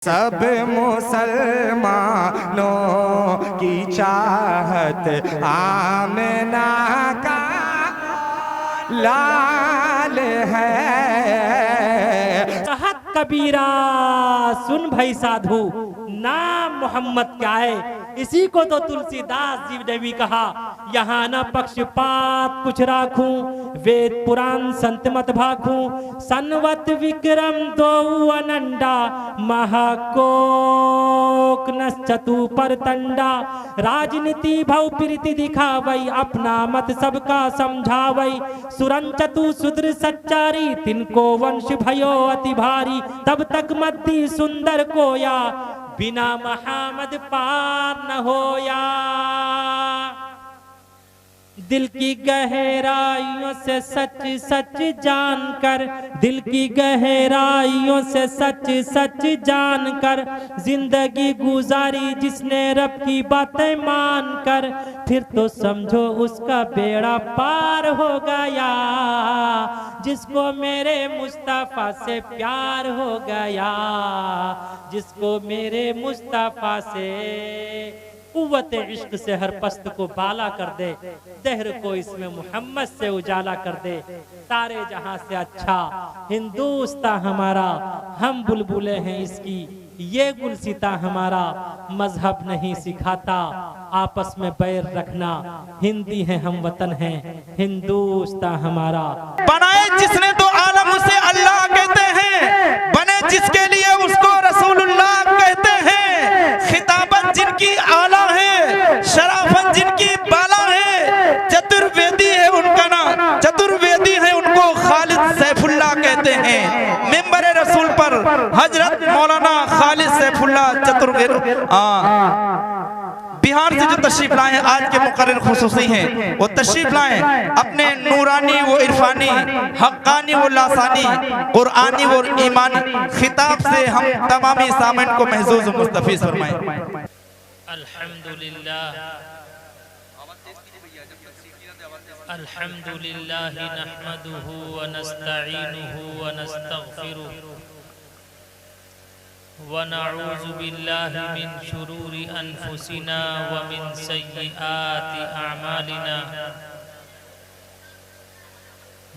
सब मुसलमानों की चाहत आमना का लाल है। हक कबीरा सुन भाई साधु, नाम मोहम्मद क्या है? इसी को तो तुलसीदास जी ने भी कहा, यहाँ न पक्षपात कुछ राखूं, वेद पुराण संत मत भाखूं, सनवत विक्रम दो अनंडा, महाकोक न चतु पर तंडा, राजनीति भव प्रीति दिखावई, अपना मत सबका समझावई, सुरन चतु सुद्र सच्चारी, तिनको वंश भयो अति भारी, तब तक मद्दी सुंदर कोया, बिना मोहम्मद पार न होया। दिल की गहराइयों से सच सच जानकर, दिल की गहराइयों से सच सच जानकर, जिंदगी गुजारी जिसने रब की बातें मानकर, फिर तो समझो उसका बेड़ा पार हो गया, जिसको मेरे मुस्तफा से प्यार हो गया, जिसको मेरे मुस्तफा से कुव्वत इश्क से हर पस्त को बाला कर दे, दहर को इसमें मोहम्मद से उजाला कर दे। सारे जहां से अच्छा हिंदुस्तान हमारा, हम बुलबुले हैं इसकी, ये गुलसिता हमारा, मजहब नहीं सिखाता आपस में बैर रखना, हिंदी है हम वतन है हिंदुस्तान हमारा। बनाए जिसने तो आलम उसे अल्लाह कहते हैं, बने जिसके लिए उसको रसूलुल्लाह कहते हैं, खिताबत जिनकी आला है, शराफत जिनकी बाला है, चतुर्वेदी है उनका नाम, चतुर्वेदी है उनको खालिद सैफुल्लाह कहते हैं। मिंबर रसूल पर हजरत मौलाना खालिद सैफुल्लाह चतुर्वेदी बिहार से जो तशरीफ लाए हैं, आज के मुकर्रर खुसूसी हैं, वो तशरीफ लाए अपने नूरानी वो इरफानी, हक्कानी वो लासानी, कुरानी वो ईमानी खिताब से हम तमामी सामन को महजूज मुस्तफीज फरमाएं। अल्हम्दुलिल्लाह अल्हम्दुलिल्लाह नहमदुहु व नस्तईनुहु व नस्तगफिरुहु व नऊज़ु बिल्लाहि मिन शुरूरि अनफुसिना व मिन सय्यिआति अअमालिना,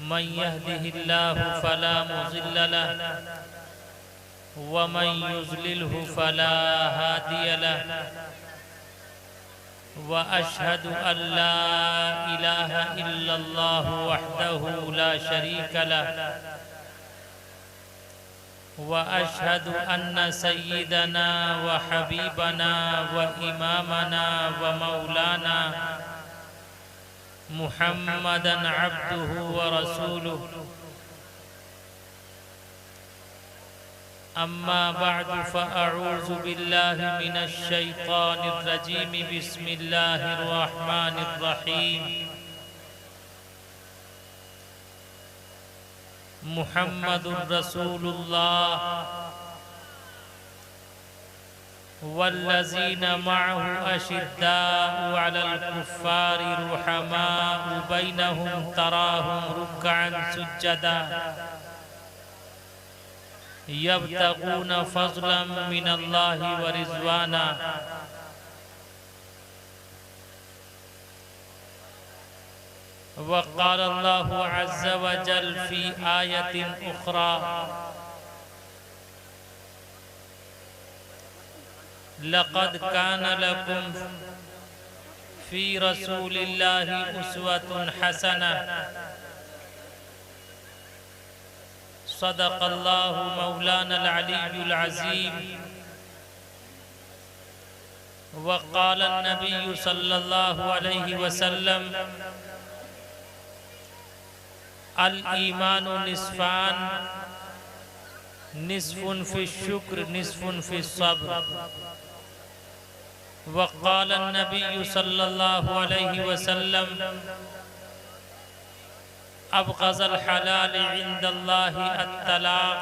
मन यहदिहिल्लाहु फला मुज़िल्ल लहु व मन युज़लिलहु फला हादिय लहु, व अशहदु अल्ला इलाहा इल्लल्लाहु वहदहु ला शरीक लहु, व अशहदु अन्न सय्यिदना व हबीबना व इमामना व मौलाना मुहम्मदन अब्दुहु व रसूलुहु। अम्मा बअदु फ़अऊज़ु बिल्लाहि मिनश शैतानिर रजीम, बिस्मिल्लाहिर रहमानिर रहीम। मुहम्मदुर रसूलुल्लाह वल्लज़ीना मअहु अशिद्दाउ अलल कुफ़्फ़ारि रुहमाउ बैनहुम तराहुम रुक्अन सुज्जदा यब्तगूना फ़ज़लन मिनल्लाहि व रिज़वाना। वक़ाल अल्लाहु अज़्ज़ व जल फ़ी आयतिन उख़रा, लक़द कान लकुम फ़ी रसूलिल्लाहि उस्वतुन हसनह, सदक़ल्लाहु मौलानल अलीयुल अज़ीम। वक़ाल अन्नबिय्यु सल्लल्लाहु अलैहि वसल्लम, अल ईमानु निस्फ़ान, निस्फ़ुन फ़ी शुक्र निस्फ़ुन फ़ी सब्र। वक़ाल अन्नबिय्यु सल्लल्लाहु अलैहि वसल्लम, अबग़ज़ल हलाल इंदल्लाहि अत्तलाक़,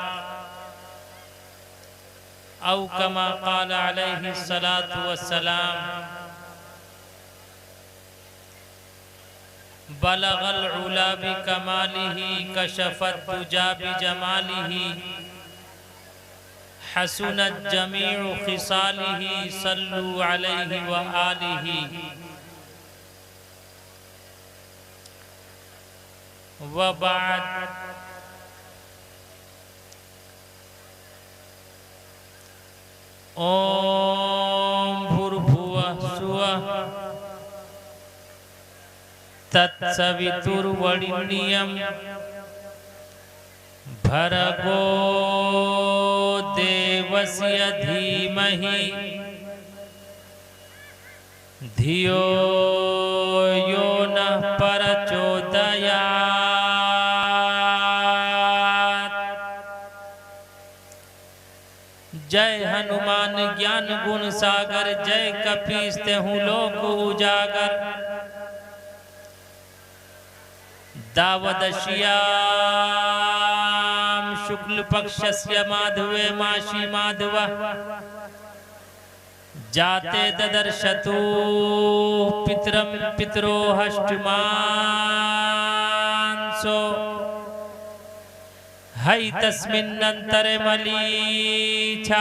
औ कमा क़ाल अलैहि सलातु वस्सलाम। बलगल उला बिकमालिही, कशफत दुजा बिजमालिही, हसुनत जमीउ खिसालिही सल्लु अलैहि व आलिही व बाद। ओम भूर्भुवः स्वः तत्सवितुर्वरेण्यं भर्गो देवस्य धीमहि धियो यो नः प्रचोदयात्। जय हनुमान ज्ञान गुण सागर, जय कपीस तेहु लोक उजागर। दावदश्याम शुक्ल पक्षस्य माधवे मासी माधवः जाते ददर्शतु पितरं पितरो हष्टमांसो है तस्मिन्नन्तरे मलीच्छाचार्यः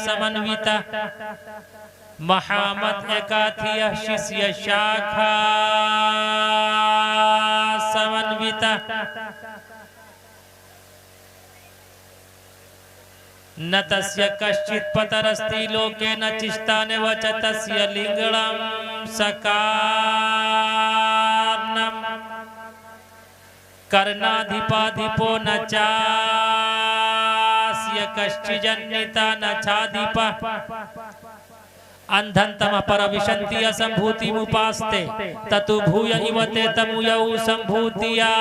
समन्वितः महामत एकाथियः शिष्य शाखा समन्वितः। न तस्य कश्चित् पतरस्ति लोके न चिष्टाने वच तस्य लिंगणं सकारणं कर्णाधिपाधिपो न चास्य कश्चिज्जनिता न चाधिपः। अंधंतम परविशन्ति असंभूतिमुपास्ते ततु भूय इव ते तमुयौ संभूतियामृतः।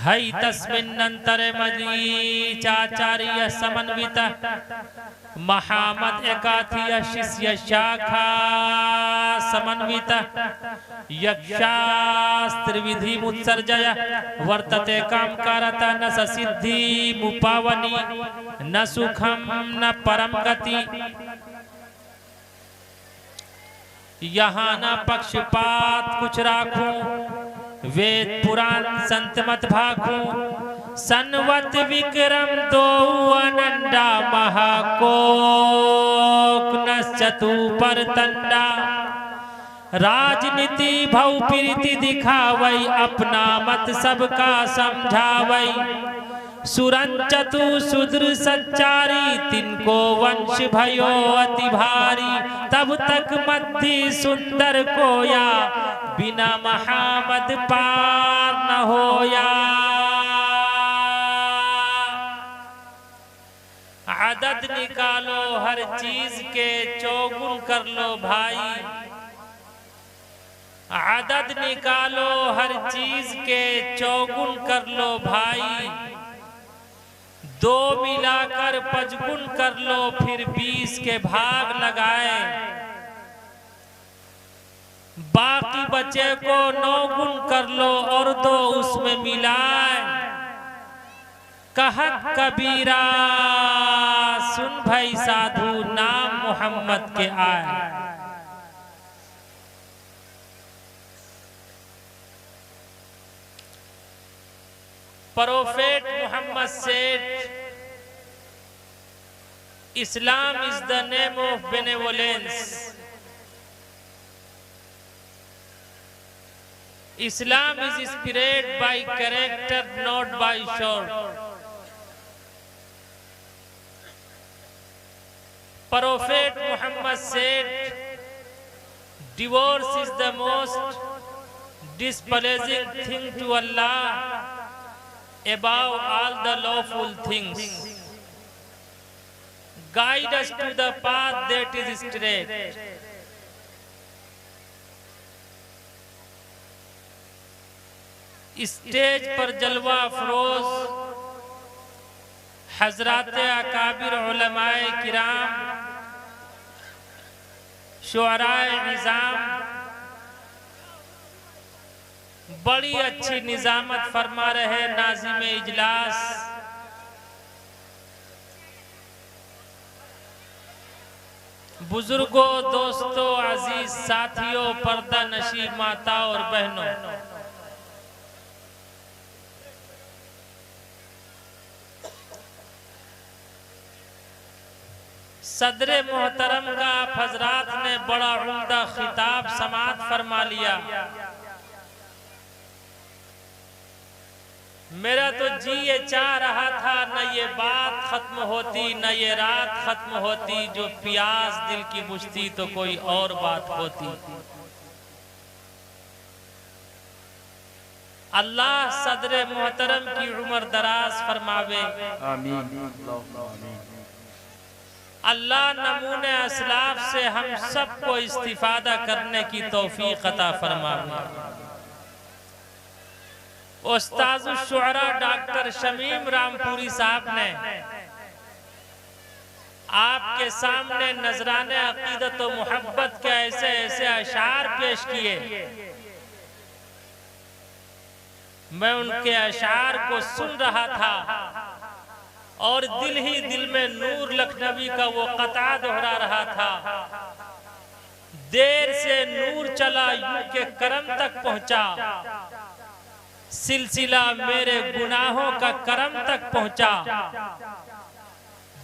है तस्मिन्नन्तरे मलीच्छाचार्यः समन्वितः महामत एकाथियः शिष्य शाखा समन्वितः। यक्षास्त्रविधिमुत्सर्जय वर्तते कामकारतः न स सिद्धिमुपावनी न सुखं न परम गति। यहाँ न पक्षपात कुछ राखूं, वेद पुराण संत मत भाखूं। सनवत विक्रम दो अनंडा महाकोक न चतु पर तंडा। राजनीति भव प्रीति दिखावई अपना मत सबका समझावई। सुरन चतु सुद्र सच्चारी तिनको वंश भयो अति भारी। तब तक मध्य सुंदर कोया बिना महामद पार न होया। आदत निकालो हर चीज के चौगुन कर लो भाई। आदत निकालो हर चीज के चौगुन कर लो भाई। दो मिलाकर पचगुन कर लो फिर 20 के भाग लगाए। बाकी बचे को 9 गुण कर लो और 2 उसमें मिलाए। कहत कबीरा सुन भाई साधु नाम मोहम्मद के आए। Prophet Muhammad said, Islam is the name of benevolence. Islam is spread by character, not by show. Prophet Muhammad said, divorce is the most displeasing thing to Allah above all the lawful things. Guide us to the path that is straight. Stage पर जलवा अफरोज हजराते अकाबिर उलमाए किराम, शुअराए निजाम बड़ी अच्छी निजामत फरमा रहे। नाज़िम इजलास बुजुर्गों, दोस्तों, अजीज साथियों, पर्दा नशीब माता और बहनों, सदर मोहतरम का आप हजरात ने बड़ा उम्दा खिताब समात फरमा लिया। मेरा तो जी ये चाह रहा था न ये बात खत्म होती न ये रात खत्म होती, जो प्यास दिल की बुझती तो कोई और बात होती। अल्लाह सदर मोहतरम की उम्र दराज फरमावे, आमीन। अल्लाह नमूने असलाफ से हम सबको इस्तिफादा करने की तौफीक अता फरमावे। उस्ताजुल शुअरा डॉक्टर शमीम रामपुरी साहब ने आपके सामने नजराने अकीदत व मोहब्बत के ऐसे ऐसे अशार पेश किए। मैं उनके अशार को सुन रहा था और दिल ही दिल में नूर लखनवी का वो कता दोहरा रहा था। देर से नूर चला यूं के करम तक पहुंचा, सिलसिला मेरे गुनाहों का करम तक पहुंचा।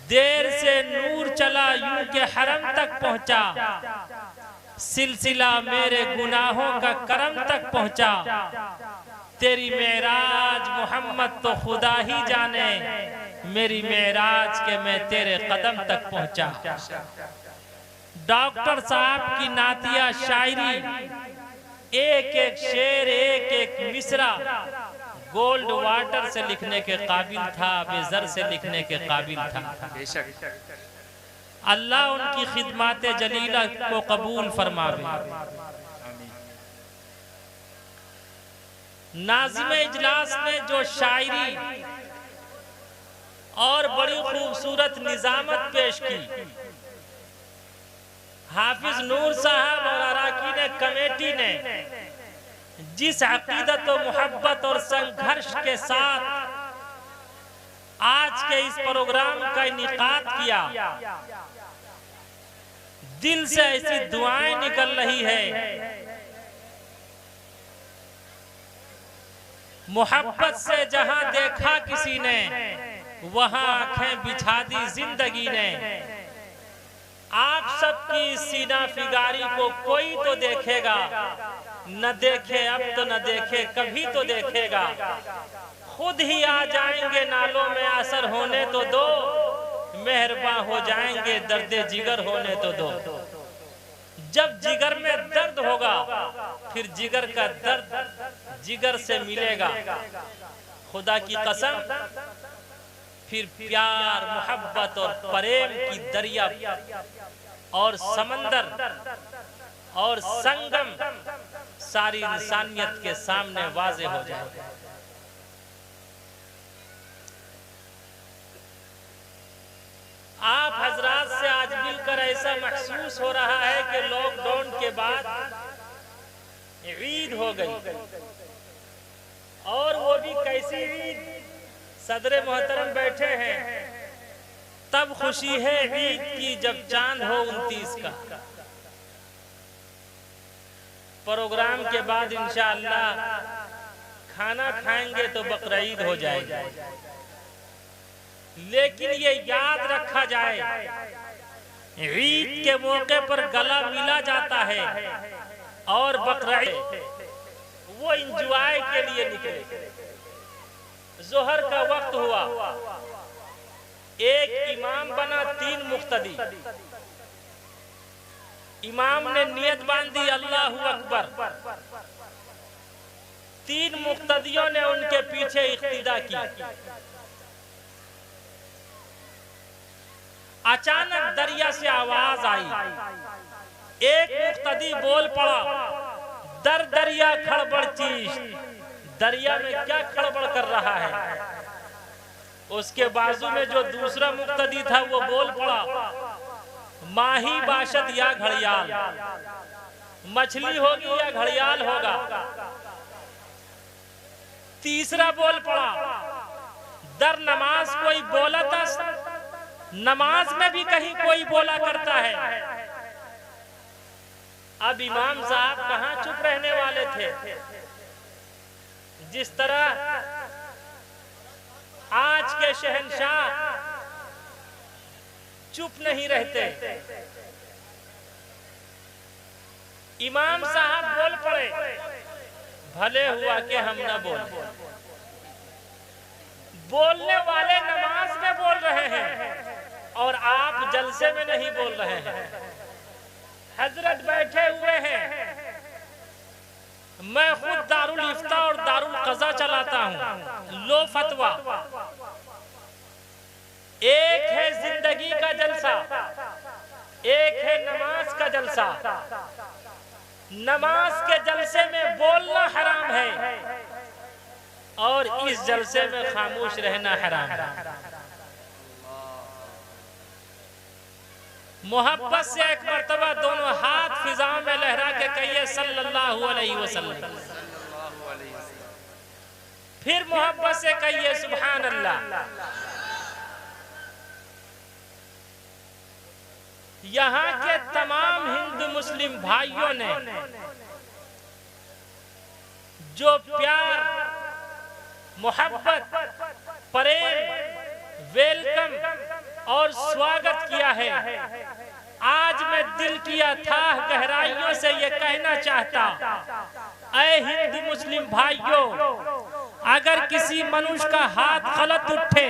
देर से नूर चला यूं के हरम तक पहुंचा, सिलसिला मेरे गुनाहों का करम तक पहुंचा। तेरी मेराज मोहम्मद तो खुदा ही जाने, मेरी मेराज के मैं तेरे कदम तक पहुंचा। डॉक्टर साहब की नातिया शायरी, एक एक शेर एक एक मिसरा गोल्ड वाटर से लिखने के काबिल था, बेजर से लिखने के काबिल था। अल्लाह उनकी खिदमत जलीला को कबूल फरमावे। नाज़िम इजलास ने जो शायरी और बड़ी खूबसूरत निजामत पेश की, हाफिज नूर साहब और अराकीन कमेटी ने जिस अकीदत और मोहब्बत और संघर्ष के साथ आज के इस प्रोग्राम का इनेकाद किया, दिल से ऐसी दुआएं निकल रही है। मोहब्बत से जहां देखा किसी ने, वहां आंखें बिछा दी जिंदगी ने। आप सबकी सीना फिगारी को कोई तो देखेगा, न देखे अब तो न देखे कभी तो देखेगा। खुद ही आ जाएंगे नालों में असर होने तो दो, मेहरबान हो जाएंगे दर्दे जिगर होने तो दो। जब जिगर में दर्द होगा फिर जिगर का दर्द जिगर से मिलेगा। खुदा की कसम, फिर प्यार मोहब्बत और प्रेम की दरिया और समंदर और संगम सारी इंसानियत के सामने वाज़े हो जाएगा। आप हजरात से आज मिलकर ऐसा महसूस हो रहा है कि लॉकडाउन के बाद ईद हो गई, और वो भी कैसी ईद। सदर मोहतरम बैठे हैं, तब खुशी है ईद की जब चांद हो 29 का। प्रोग्राम के बाद इंशाअल्लाह खाना खाएंगे तो बकरीद हो जाएगी। लेकिन ये याद रखा जाए, ईद के मौके पर गला मिला जाता है और बकरीद वो इंजॉय के लिए निकले। जोहर का वक्त हुआ, एक इमाम बना, 3 मुक्तदी। इमाम ने नियत बांधी अल्लाहु अकबर, 3 मुक्तदियों ने उनके पीछे इक्तिदा की। अचानक दरिया से आवाज आई, एक मुक्तदी बोल पड़ा, दर दरिया खड़बड़ चीज। दरिया में क्या खड़बड़ कर रहा है? उसके बाजू में जो दूसरा मुक्तदी था वो बोल पड़ा, माही बाशद या घड़ियाल, मछली होगी या घड़ियाल होगा। तीसरा बोल पड़ा, दर नमाज कोई बोला था, नमाज में भी कहीं कोई बोला करता है। अब इमाम साहब कहां चुप रहने वाले थे। जिस तरह आज के शहंशाह चुप नहीं रहते। इमाम साहब बोल पड़े, भले हुआ कि हम न बोले। बोलने वाले नमाज में बोल रहे हैं और आप जलसे में नहीं बोल रहे हैं। हजरत बैठे हुए हैं, मैं खुद दारुल इफ्ता और दारुल कज़ा चलाता हूं। लो फतवा, एक है जिंदगी का जलसा, एक है नमाज का जलसा। नमाज के जलसे में बोलना हराम है और इस जलसे में खामोश रहना हराम है। मोहब्बत से एक मर्तबा दोनों हाथ फिजाओं में लहरा के कहिए सल्लल्लाहु अलैहि वसल्लम। फिर मोहब्बत से कहिए सुभान अल्लाह। यहाँ के तमाम हिंदू मुस्लिम भाइयों ने जो प्यार, मोहब्बत, प्रेम, वेलकम और स्वागत किया है, आज मैं दिल की अथाह गहराइयों से ये कहना चाहता, ऐ हिंदू मुस्लिम भाइयों, अगर किसी मनुष्य का हाथ गलत उठे,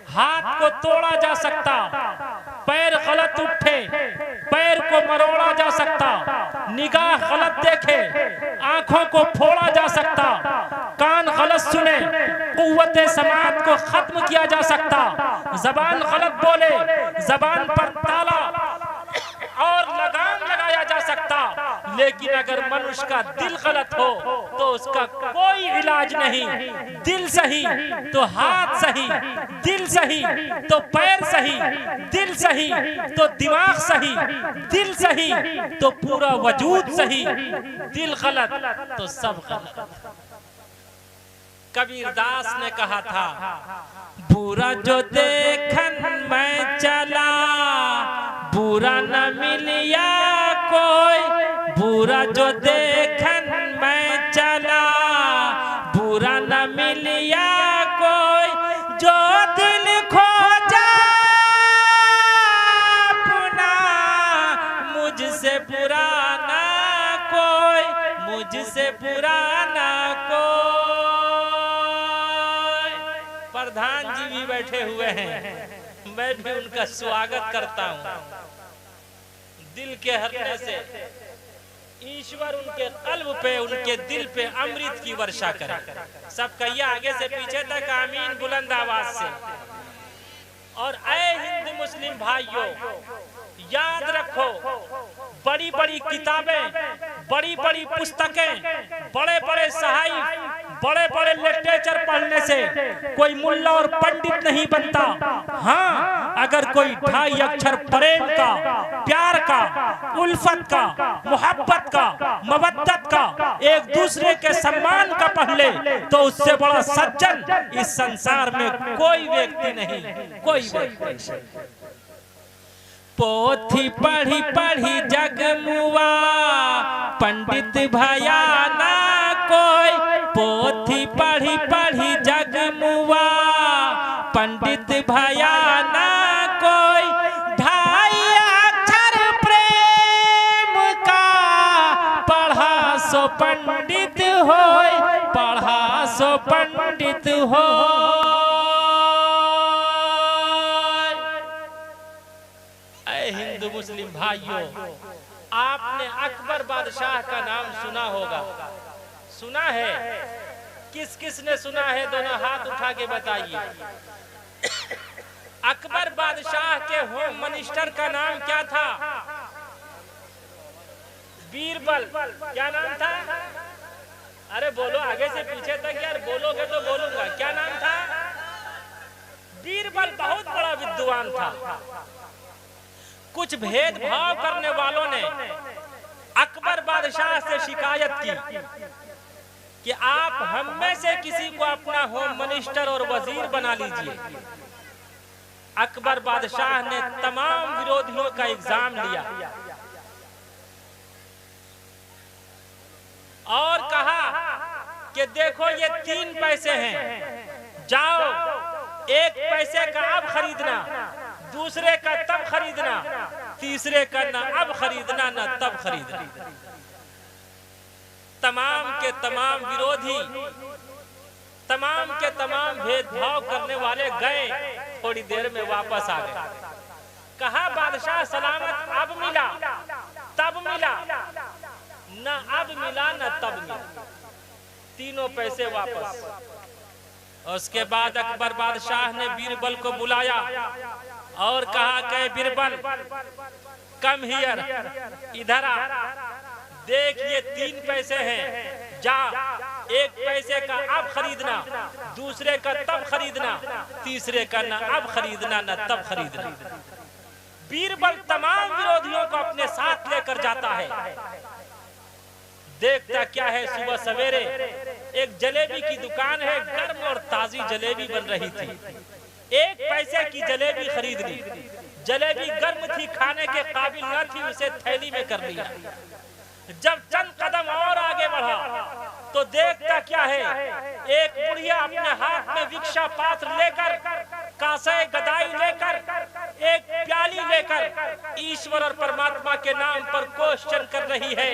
हाथ को तोड़ा जा सकता, पैर गलत उठे, पैर को मरोड़ा जा सकता, निगाह गलत देखे, आंखों को फोड़ा जा सकता, कान गलत सुने, कुव्वते समात को खत्म किया जा सकता, जबान गलत बोले, जबान पर ताला और लगाम लगाया जा सकता, लेकिन अगर मनुष्य का दिल गलत हो तो उसका कोई इलाज नहीं। दिल सही तो हाथ सही, दिल सही तो पैर सही, दिल सही तो दिमाग सही, दिल सही तो पूरा वजूद सही, दिल गलत तो सब गलत। कबीर दास ने कहा था, बुरा जो देखन मैं चला, बुरा न मिलिया कोई, बुरा जो देखन मैं चला, बुरा न मिलिया कोई, जो दिल खोजा अपना, मुझसे बुरा ना कोई, मुझसे बुरा ना कोई। प्रधान जी भी बैठे हुए हैं, मैं भी उनका स्वागत करता हूं। दिल के हरने से ईश्वर उनके कल्ब पे, उनके दिल पे अमृत की वर्षा करे। सब कहिए आगे से पीछे तक आमीन बुलंद आवाज से। और ऐ हिंदू मुस्लिम भाइयों, याद रखो, बड़ी बड़ी किताबें, बड़ी बड़ी पुस्तकें, बड़े बड़े साहिब, बड़े बड़े लिटरेचर पढ़ने से कोई मुल्ला और पंडित नहीं बनता। हाँ, अगर कोई 2.5 अक्षर प्रेम का, प्यार का, उल्फत का, मोहब्बत का, मवद्दत का, एक दूसरे के सम्मान का पढ़ ले तो उससे बड़ा सज्जन इस संसार में कोई व्यक्ति नहीं, कोई व्यक्ति। पोथी पढ़ी पढ़ी जग मुआ, पंडित भया ना कोई, पोथी पढ़ी पढ़ी जग मुआ, पंडित भया ना कोई, 2.5 अक्षर प्रेम का, पढ़ा सो पंडित होय, पढ़ा सो पंडित होय। हिंदू मुस्लिम भाइयों, आपने अकबर बादशाह का नाम सुना होगा, सुना है? किस किस ने सुना है? दोनों हाथ उठा के बताइए। अकबर बादशाह के होम मिनिस्टर का नाम क्या था? बीरबल। क्या नाम था? अरे बोलो आगे से पीछे तक यार, बोलोगे तो बोलूंगा। क्या नाम था? बीरबल बहुत बड़ा विद्वान था। कुछ भेदभाव करने वालों ने अकबर बादशाह से शिकायत की कि आप हम में से किसी को अपना होम मिनिस्टर और वजीर बना लीजिए। अकबर बादशाह ने तमाम विरोधियों का इल्जाम लिया और कहा कि देखो ये 3 पैसे हैं, जाओ 1 पैसे का आप खरीदना, दूसरे का तब खरीदना, तीसरे का न अब खरीदना न तब खरीदना। तमाम के तमाम विरोधी, तमाम के तमाम भेदभाव करने वाले गए, थोड़ी देर में वापस आ गए। कहा बादशाह सलामत, अब मिला तब मिला, न अब मिला न तब मिला, तीनों पैसे वापस। उसके बाद अकबर बादशाह ने बीरबल को बुलाया और कहा कि बीरबल कम हियर, इधर आ, देख ये 3 पैसे हैं, जा एक पैसे का अब खरीदना, दूसरे का तब खरीदना, तीसरे का न अब खरीदना न तब खरीदना। बीरबल तमाम विरोधियों को अपने साथ लेकर जाता है। देखता क्या है, सुबह सवेरे एक जलेबी की दुकान है, गर्म और ताजी जलेबी बन रही थी। 1 पैसे की जलेबी खरीद ली। जलेबी गर्म थी, खाने के काबिल न थी, उसे थैली में कर लिया। जब चंद कदम और आगे बढ़ा तो देखता क्या है, एक बुढ़िया अपने हाथ में भिक्षा पात्र लेकर, कासे गदाई लेकर, एक प्याली लेकर ईश्वर और परमात्मा के नाम पर क्वेश्चन कर रही है।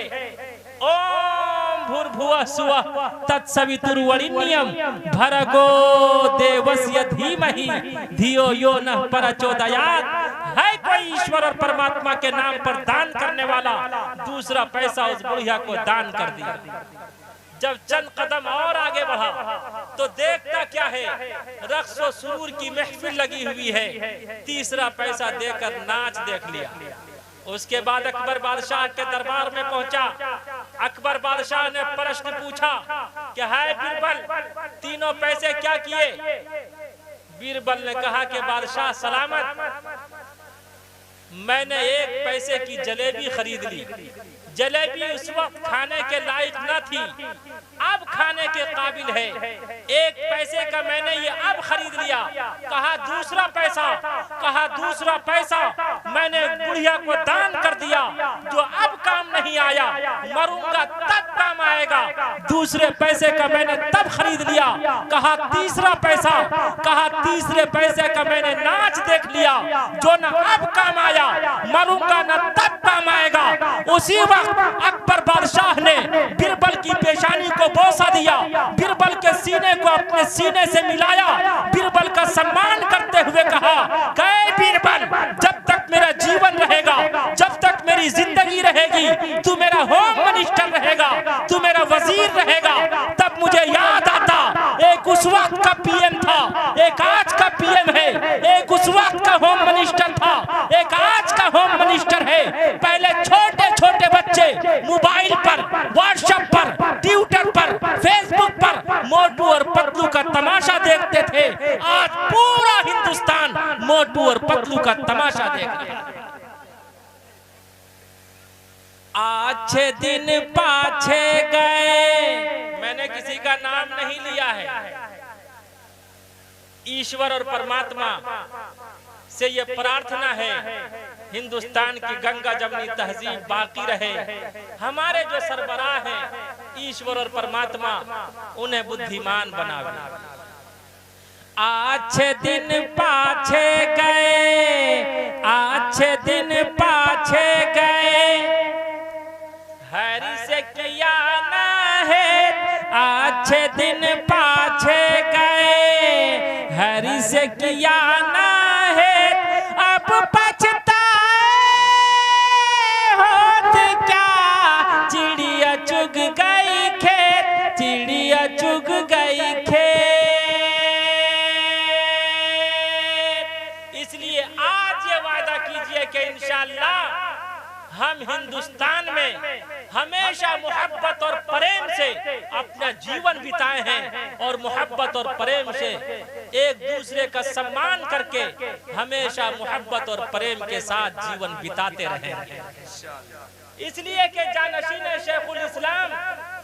ओम भूर्भुवः स्वः तत्सवितुर्वरेण्यं भर्गो देवस्य धीमहि धियो यो नः प्रचोदयात्। है कोई ईश्वर और परमात्मा के नाम पर दान करने वाला? दूसरा पैसा उस बुढ़िया को दान कर दिया। जब चंद कदम और आगे बढ़ा तो देखता क्या है, रक्स व सुरूर की महफिल लगी हुई है। तीसरा पैसा देकर नाच देख लिया। उसके बाद अकबर बादशाह के दरबार में पहुंचा। अकबर बादशाह ने प्रश्न पूछा कि है बीरबल, तीनों पैसे क्या किए? बीरबल ने कहा कि बादशाह सलामत, मैंने 1 पैसे की जलेबी खरीद ली। जलेबी उस वक्त खाने के लायक न थी, अब खाने के काबिल है। 1 पैसे का मैंने ये अब खरीद लिया। कहा दूसरा पैसा, कहा दूसरा पैसा मैंने बुढ़िया को दान कर दिया, जो अब काम नहीं आया, मरूंगा तब काम आएगा। दूसरे पैसे का मैंने तब खरीद लिया। कहा तीसरा पैसा, कहा तीसरे पैसे का मैंने नाच देख लिया, जो न अब काम आया, मरूंगा न तब काम आएगा। उसी वक्त अकबर बादशाह ने बीरबल की पेशानी को बोसा दिया, बीरबल के सीने को अपने सीने से मिलाया, बीरबल का सम्मान करते हुए कहा, कहे बीरबल, जब तक मेरा जीवन रहेगा, जब तक मेरी जिंदगी रहेगी, तू मेरा होम मिनिस्टर रहेगा, तू मेरा वजीर रहेगा। तब मुझे याद आता, एक उस वक्त का पीएम था, एक आज का पीएम है, एक उस वक्त का होम मिनिस्टर था, एक आज का होम मिनिस्टर है। पहले छोटे छोटे बच्चे मोबाइल पर, व्हाट्सएप पर, ट्विटर पर, फेसबुक पर मोटू और पतलू का तमाशा देखते थे। आज पूरा हिंदुस्तान मोटू और पतलू का तमाशा देख रहा है। अच्छे दिन पाछे गए, मैंने किसी का नाम नहीं लिया है। ईश्वर और परमात्मा से ये प्रार्थना है, हिंदुस्तान की गंगा जमनी तहजीब बाकी रहे। हमारे जो सरबराह हैं ईश्वर और परमात्मा उन्हें बुद्धिमान बनावे। अच्छे दिन पाछे गए, अच्छे दिन पाछे गए, हरि से किया ना है। अच्छे दिन पाछे गए, हरि से किया ना है, अब पछताए होत क्या। चिड़िया चुग गई खेत, चिड़िया चुग गई खेत। इसलिए आज ये वादा कीजिए कि इंशाअल्लाह हम हिंदुस्तान में हमेशा मोहब्बत और प्रेम से अपना जीवन बिताए हैं, और मोहब्बत और प्रेम से एक दूसरे का सम्मान करके हमेशा मोहब्बत और प्रेम के साथ जीवन बिताते रहेंगे। इसलिए कि जानशीन शेखुल इस्लाम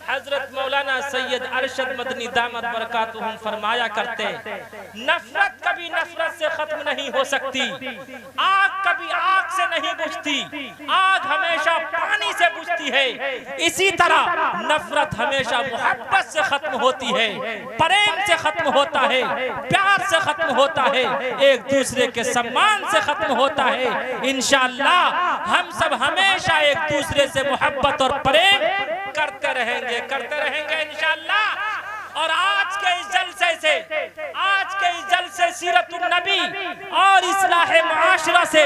हजरत मौलाना सैयद अरशद मदनी दामत बरकातुहुम फरमाया करते, नफरत कभी नफरत से खत्म नहीं हो सकती, आग कभी आग से नहीं बुझती, आग हमेशा पानी से बुझती है। इसी तरह नफरत हमेशा मोहब्बत से खत्म होती है, प्रेम से खत्म होता है, प्यार से खत्म होता है, एक दूसरे के सम्मान से खत्म होता है। इंशाअल्लाह हम सब हमेशा एक दूसरे से मोहब्बत और प्रेम करते रहेंगे इंशाअल्लाह। और आज के इस जलसे सीरतुन नबी और इस्लाह मुआशरा से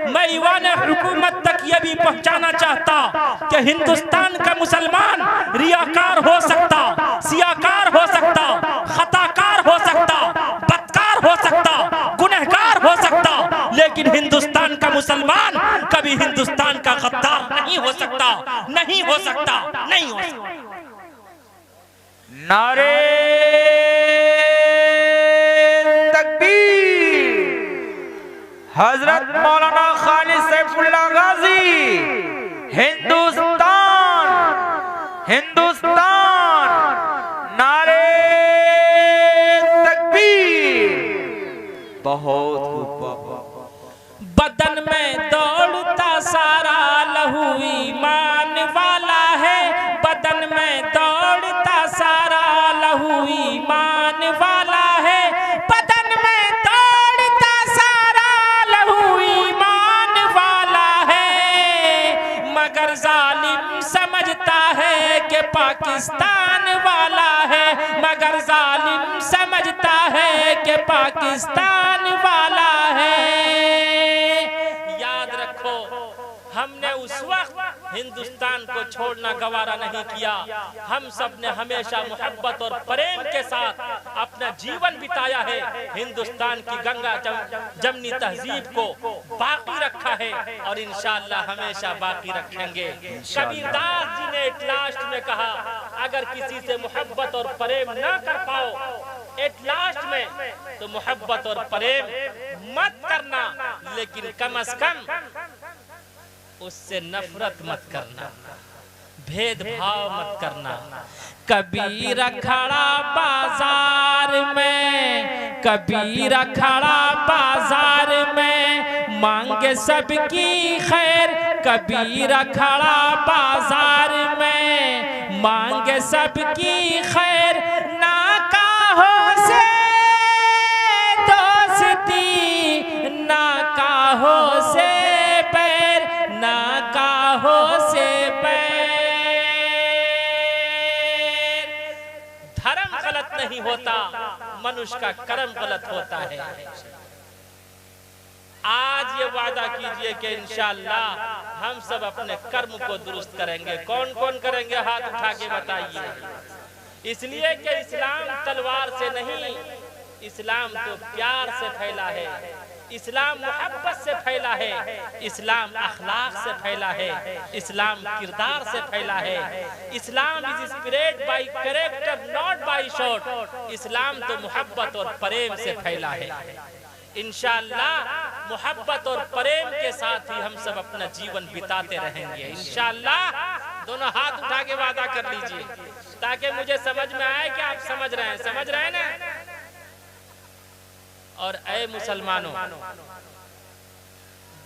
मैं ईवान हुकूमत तक ये भी पहुंचाना चाहता कि हिंदुस्तान का मुसलमान रियाकार हो सकता, सियाकार हो सकता, खताकार हो सकता, बदकार हो सकता, गुनहगार हो सकता, लेकिन हिंदुस्तान का मुसलमान कभी हिंदुस्तान का गद्दार नहीं हो सकता, नहीं हो सकता, नहीं हो सकता। नारे तकबीर। हजरत मौलाना खालिद सैफुल्लाह गाजी, हिंदुस्तान हिंदुस्तान, नारे तकबीर। बहुत बदन में दौड़ता सारा लहू ईमान वाला है, बदन में दौड़ता सारा लहू ईमान वाला है, बदन में दौड़ता सारा लहू ईमान वाला है, मगर जालिम समझता है कि पाकिस्तान वाला है, मगर जालिम समझता है कि पाकिस्तान वाला है। हमने उस वक्त हिंदुस्तान को छोड़ना गवारा नहीं किया, हम सब ने हमेशा मोहब्बत और प्रेम के साथ अपना जीवन बिताया है, हिंदुस्तान की गंगा जमनी तहजीब को बाकी रखा है और इंशाअल्लाह हमेशा बाकी रखेंगे। कबीरदास जी ने एट लास्ट में कहा, अगर किसी से मोहब्बत और प्रेम न कर पाओ एट लास्ट में, तो मोहब्बत और प्रेम मत करना, लेकिन कम से कम उससे नफरत मत करना, भेदभाव मत करना। कबीर खड़ा बाजार में, कबीर खड़ा बाजार में, मांगे सबकी खैर, कबीर खड़ा बाजार में, मांगे सबकी खैर, ना काहो से दोस्ती, ना काहो से बैर, ना काहो से बैर। धर्म गलत नहीं होता, मनुष्य का कर्म गलत होता है। आज ये वादा कीजिए कि इंशाअल्लाह हम सब अपने कर्म को दुरुस्त करेंगे। कौन कौन करेंगे, हाथ उठा के बताइए। इसलिए कि इस्लाम तलवार से नहीं, इस्लाम तो प्यार से फैला है, इस्लाम मोहब्बत से फैला है, इस्लाम अखलाक से फैला है, इस्लाम किरदार से फैला है। Islam is spirit by character not by shot. इस्लाम तो मोहब्बत और प्रेम से फैला है। इंशाअल्लाह मोहब्बत और प्रेम के साथ ही हम सब अपना जीवन बिताते रहेंगे इंशाअल्लाह। दोनों हाथ उठा के वादा कर लीजिए ताकि मुझे समझ में आए कि आप समझ रहे हैं, समझ रहे हैं ना। और ऐ मुसलमानों,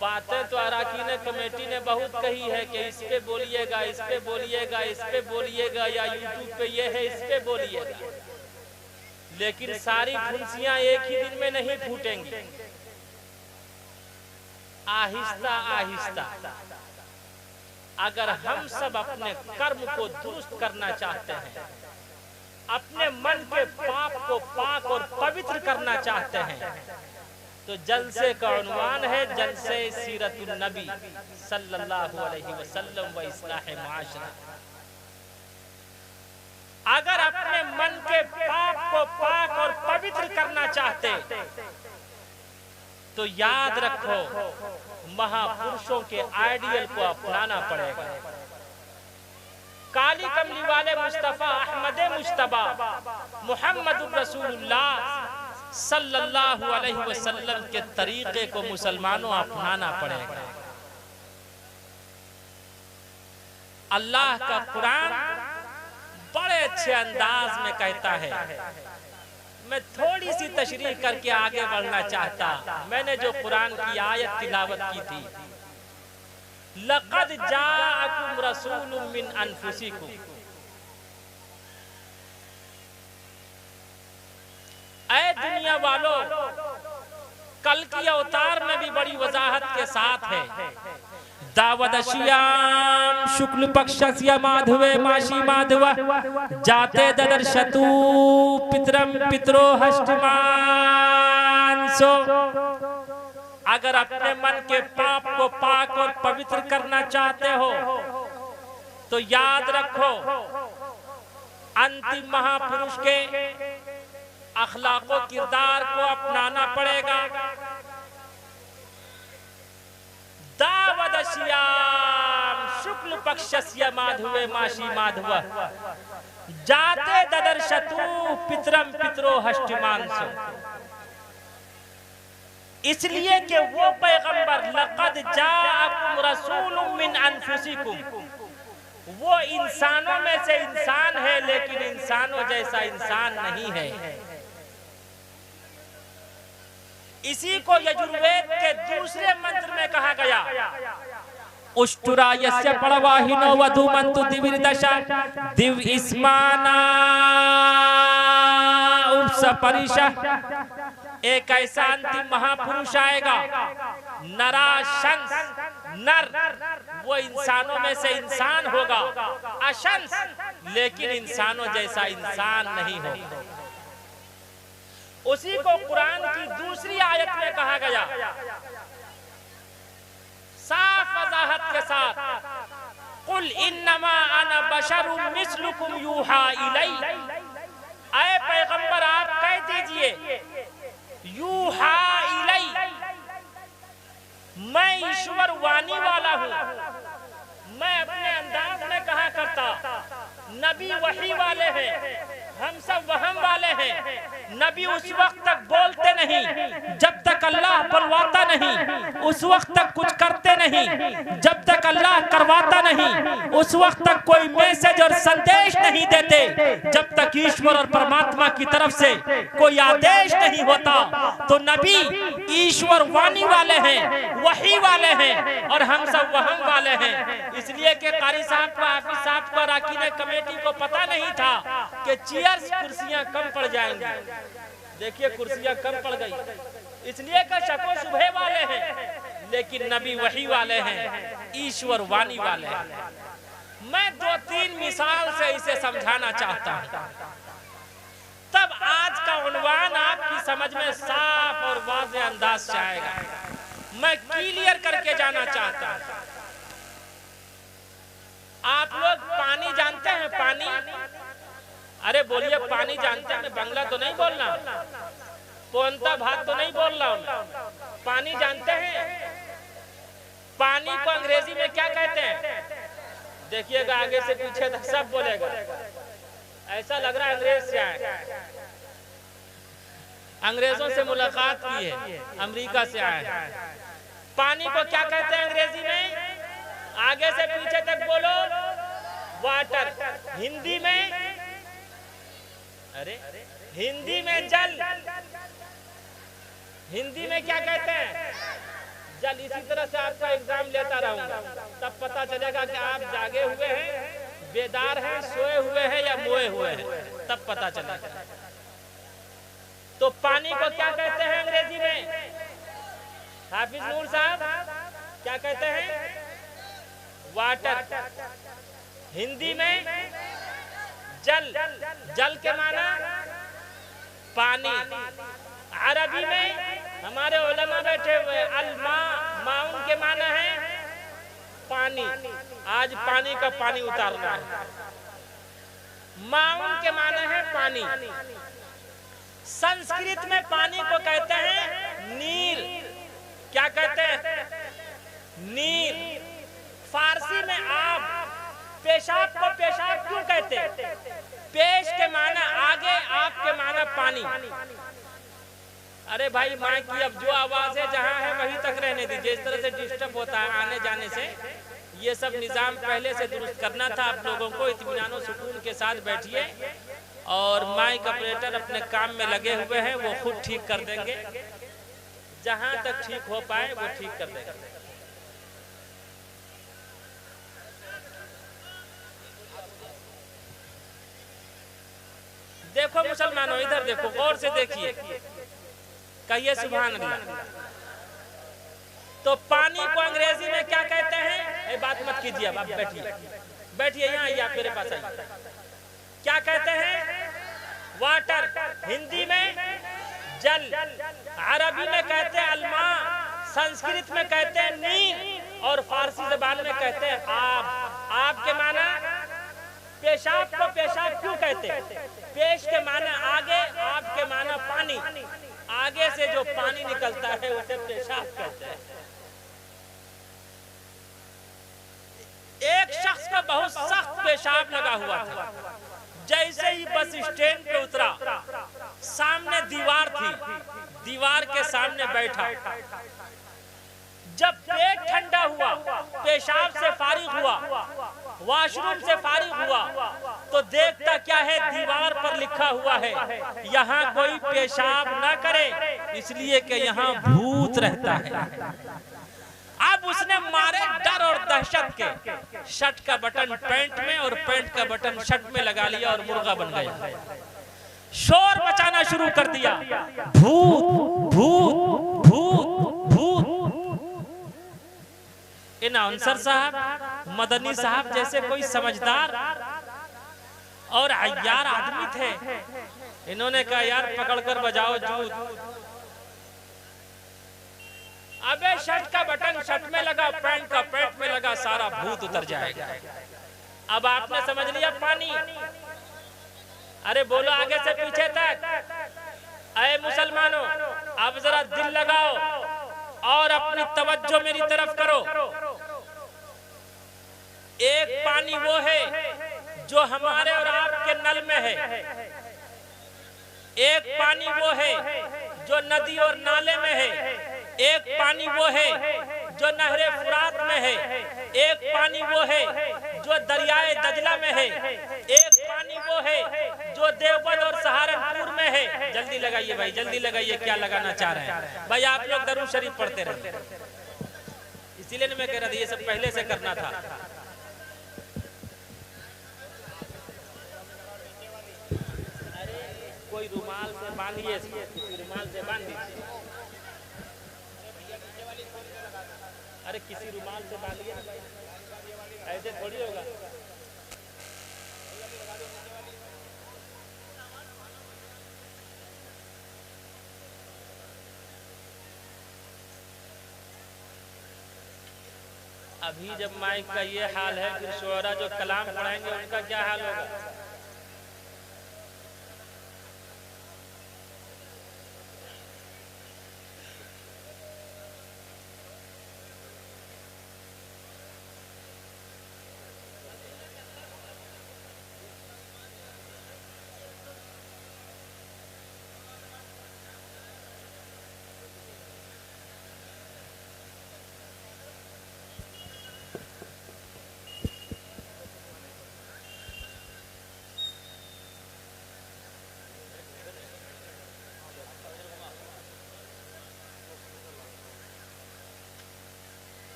बातें तो अरकान कमेटी ने बहुत कही है कि इस पे बोलिएगा, इस पे बोलिएगा, इस पे बोलिएगा, या यूट्यूब पे ये है, इस पे बोलिएगा, लेकिन सारी फुंसियां एक ही दिन में नहीं फूटेंगी। आहिस्ता आहिस्ता अगर हम सब अपने कर्म को दुरुस्त करना चाहते हैं, अपने मन के पाप को पाक और पवित्र करना चाहते हैं, तो जलसे का उन्वान है जलसे सीरतुन नबी सल्लल्लाहु अलैहि वसल्लम व इस्लाह मुआशरा। अगर अपने मन के पाप को पाक और पवित्र करना चाहते तो याद रखो महापुरुषों के आइडियल को अपनाना पड़ेगा। काली कमली वाले मुस्तफा अहमद मुश्तबा मुहम्मदुर रसूलुल्लाह सल्लल्लाहु अलैहि वसल्लम के तरीके को मुसलमानों अपनाना पड़ेगा। अल्लाह का कुरान अच्छे अंदाज में कहता है। मैं थोड़ी सी तशरीह करके आगे बढ़ना चाहता। मैंने जो कुरान की आयत तिलावत की थी, लक़द जाअकुम रसूलुम मिन अनफुसिकुम, ऐ दुनिया वालों, कल की अवतार में भी बड़ी वजाहत के साथ है। दावदशियाम शुक्ल पक्षस्य माधवे माशी माधव जाते ददर्शतु पितरम पितरो हष्टमांसो। अगर अपने मन के पाप को पाक और पवित्र करना चाहते हो तो याद रखो, अंतिम महापुरुष के अखलाको किरदार को अपनाना पड़ेगा। दावदशियाम शुक्ल पक्षस्य माधवे माशी माधव जाते ददर्शतु पितरम पितरो हष्टमांसो। इसलिए कि वो पैगंबर लक़द जाअकुम रसूलुम मिन अनफुसिकुम, वो इंसानों में से इंसान है लेकिन इंसानों जैसा इंसान नहीं है। इसी को यजुर्वेद के दूसरे मंत्र में कहा गया, उष्टुरा यस्य पड़वाहिनो वधुमन्तु दिविर्दशा दिव इस्माना उपसपरिशा। एक ऐसा अंतिम महापुरुष आएगा, नराशंस, नर, वो इंसानों में से इंसान होगा, अशंस, लेकिन इंसानों जैसा इंसान नहीं होगा। उसी को कुरान की दूसरी आयत में कहा गया, साफ वजाहत के साथ, कुल इन्नमा अना बशरुम मिस्लुकुम यूहा इलै। ऐ पैगंबर आप कह दीजिए, यूहा इलै, मैं ईश्वर वाणी वाला हूं। मैं अपने अंदाज में कहा करता, नबी वही वाले हैं, हम सब वहम वाले हैं। नबी उस वक्त तक बोलते नहीं जब तक अल्लाह बुलवाता नहीं, उस वक्त तक कुछ करते नहीं जब तक अल्लाह करवाता नहीं, उस वक्त तक कोई मैसेज और संदेश नहीं देते जब तक ईश्वर और परमात्मा की तरफ से कोई आदेश नहीं होता। तो नबी ईश्वर वाणी वाले हैं, वही वाले हैं, और हम सब वहम वाले हैं। इसलिए कि कारी साहब को, हाफिज साहब को, अरकान कमेटी को पता नहीं था कि चेयर्स, कुर्सियां कम पड़ जाएंगी। देखिए कुर्सियां कम पड़ गई, इसलिए कि शको शुभे वाले हैं, लेकिन नबी वही वाले हैं, ईश्वर वाणी वाले हैं। मैं 2-3 मिसाल से इसे समझाना चाहता हूं, तब आज का उन्वान आपकी समझ में साफ और वाज़ेह अंदाज से आएगा। मैं क्लियर करके जाना चाहता हूं। आप लोग पानी जानते हैं? पानी, अरे बोलिए पानी जानते हैं? बंगला तो नहीं बोलना, पोंता भात तो नहीं बोल रहा हूं। पानी जानते हैं? पानी को अंग्रेजी में क्या कहते हैं? देखिएगा आगे से पीछे तक सब बोलेगा। ऐसा लग रहा है अंग्रेज से आए, अंग्रेजों से मुलाकात की है, अमेरिका से आए। पानी को क्या कहते हैं अंग्रेजी में? आगे से पीछे तक बोलो, वाटर। हिंदी में, अरे हिंदी में जल। हिंदी में क्या कहते हैं? जल। इसी तरह से आपका एग्जाम लेता रहूंगा, तब पता चलेगा कि आप जागे हुए हैं, बेदार हैं, सोए हुए हैं या मोए हुए हैं, तब पता चलेगा। तो पानी को क्या कहते हैं अंग्रेजी में? हाफिज नूर साहब क्या कहते हैं? वाटर। हिंदी में जल। जल के माना पानी। अरबी में हमारे उलमा बैठे हुए, अलमा, माउन के माना है पानी। आज पानी का पानी उतारना है। माउन के माना है पानी। संस्कृत में पानी को कहते हैं नीर। क्या कहते हैं? नीर। फारसी में आब। पेशाब को पेशाब क्यों कहते? पेश के माना आगे, आप के माना पानी। अरे भाई माँ की अब जो आवाज है जहाँ है वहीं तक रहने दीजिए, इस तरह से डिस्टर्ब होता है आने जाने से। ये सब निज़ाम पहले से दुरुस्त करना था। आप लोगों को इत्मीनान और सुकून के साथ बैठिए और माइक ऑपरेटर अपने काम में लगे हुए हैं, वो खुद ठीक कर देंगे। जहां तक ठीक हो पाए वो ठीक कर देंगे। देखो मुसलमानों, इधर देखो, गौर से देखिए, कहिए सुभान अल्लाह। तो पानी को अंग्रेजी में क्या कहते हैं? ये बात मत कीजिए, अब आप बैठिए, बैठिए यहाँ आइए, आप मेरे पास आइए। क्या कहते हैं? वाटर। हिंदी में जल, अरबी में कहते हैं अलमा, संस्कृत में कहते हैं नीर और फारसी जबान में कहते हैं आब। आब के माना पेशाब को पेशाब क्यों कहते हैं? पेश के माना आगे, आब के माना पानी। आगे से जो पानी निकलता है उसे पेशाब कहते हैं। एक शख्स का बहुत सख्त पेशाब लगा हुआ था। जैसे ही बस स्टैंड पे उतरा, सामने दीवार थी, दीवार के सामने बैठा। जब पेट ठंडा हुआ, पेशाब से फारिग हुआ, वॉशरूम से फारिग हुआ, तो देखता क्या है, दीवार पर लिखा हुआ है यहाँ कोई पेशाब न करे, इसलिए कि यहाँ भूत रहता है। अब उसने मारे डर और दहशत के शर्ट का बटन पैंट में और पैंट का बटन शर्ट में लगा लिया और मुर्गा बन गया। शोर मचाना शुरू कर दिया, भूत भूत भूत भूत। इन अनसर साहब, मदनी साहब जैसे कोई समझदार और अय्यार आदमी थे। इन्होंने कहा यार पकड़कर बजाओ जूत। अबे शर्ट का बटन शर्ट में लगा, पैंट का पैंट में लगा, सारा भूत उतर जाएगा। अब आपने समझ लिया पानी। अरे बोलो आगे से पीछे तक। अरे मुसलमानों, अब जरा दिल लगाओ और अपनी तवज्जो मेरी तरफ करो। एक पानी वो है जो हमारे और आपके नल में है, एक पानी वो है जो नदी और नाले में है, एक पानी वो है जो नहरे फुरात में है, एक पानी वो है जो दरियाए दजला में है, एक पानी वो है जो देवबंद और सहारनपुर में है। जल्दी लगाइए भाई, जल्दी लगाइए, क्या लगाना चाह रहे हैं भाई? आप लोग दरूद शरीफ पढ़ते रहे, इसीलिए मैं कह रहा था ये सब पहले से करना था। कोई रुमाल से बांधिए, किसी रुमाल से बांध दीजिए। अरे किसी रुमाल से बांधिए, ऐसे थोड़ी होगा। अभी जब माइक का ये हाल है, फिर शोरा जो कलाम पढ़ाएंगे उनका क्या हाल होगा?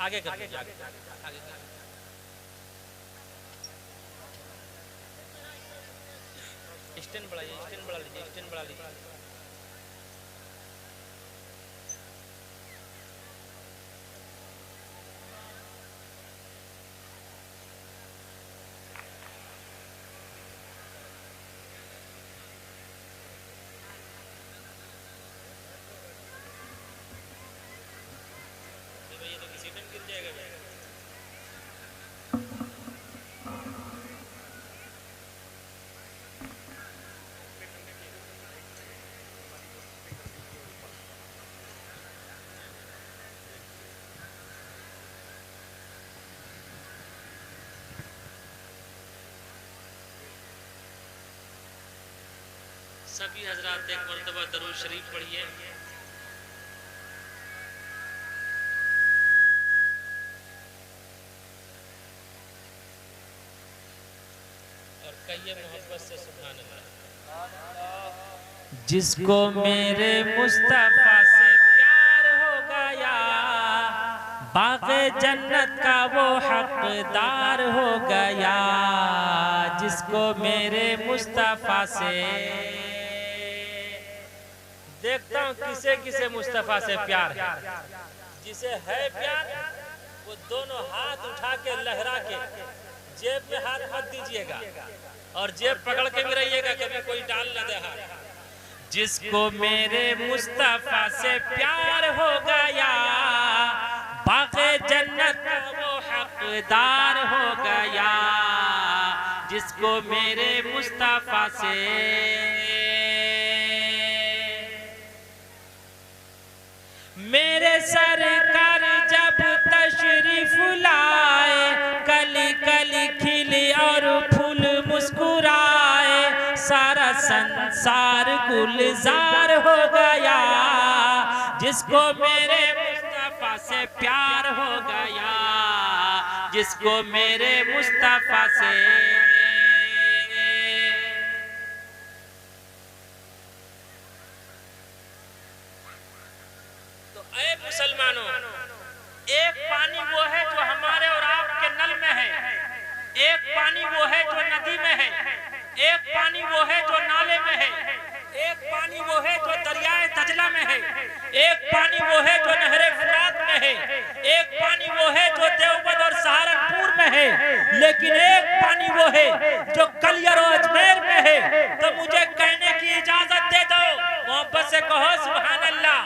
आगे कर दीजिए, आगे स्टैंड बढ़ाइए, स्टैंड बढ़ा लीजिए, स्टैंड बढ़ा लीजिए। ये तो किसी टाइम गिर जाएगा भाई। सभी हजरात एक मरतबा दरूद शरीफ पढ़िए। कहिए मोहब्बत से सुभान अल्लाह। जिसको मेरे मुस्तफा से प्यार हो गया, बाग़े जन्नत का वो हकदार हो गया। जिसको मेरे मुस्तफा से, देखता हूँ किसे किसे मुस्तफा से प्यार है। जिसे है प्यार वो दोनों हाथ उठा के लहरा के, जेब में हाथ मत दीजिएगा और जेब पकड़ के भी रहिएगा, कभी कोई डाल न दे हाथ। जिसको मेरे मुस्तफा से प्यार हो गया, बाग़े जन्नत का वो हकदार हो गया। जिसको मेरे मुस्तफा से, मेरे सरकार जब तशरीफ लाए, कली कली खिली और फूल मुस्कुराए, सारा संसार गुलजार हो गया। जिसको मेरे मुस्तफा से प्यार हो गया, जिसको मेरे मुस्तफा से। ऐ मुसलमानों, एक पानी वो है जो हमारे और आपके नल में है, एक पानी वो है जो नदी में है, एक पानी वो है जो नाले में है, एक पानी वो है जो दरियाए दजला में है, एक पानी वो है जो नहरे फुरात में है, एक पानी वो है जो देवबंद और सहारनपुर में है, लेकिन एक पानी वो है जो कलियर और अजमेर में है। तो मुझे कहने की इजाजत दे दो, मोहब्बत से कहो सुभान अल्लाह।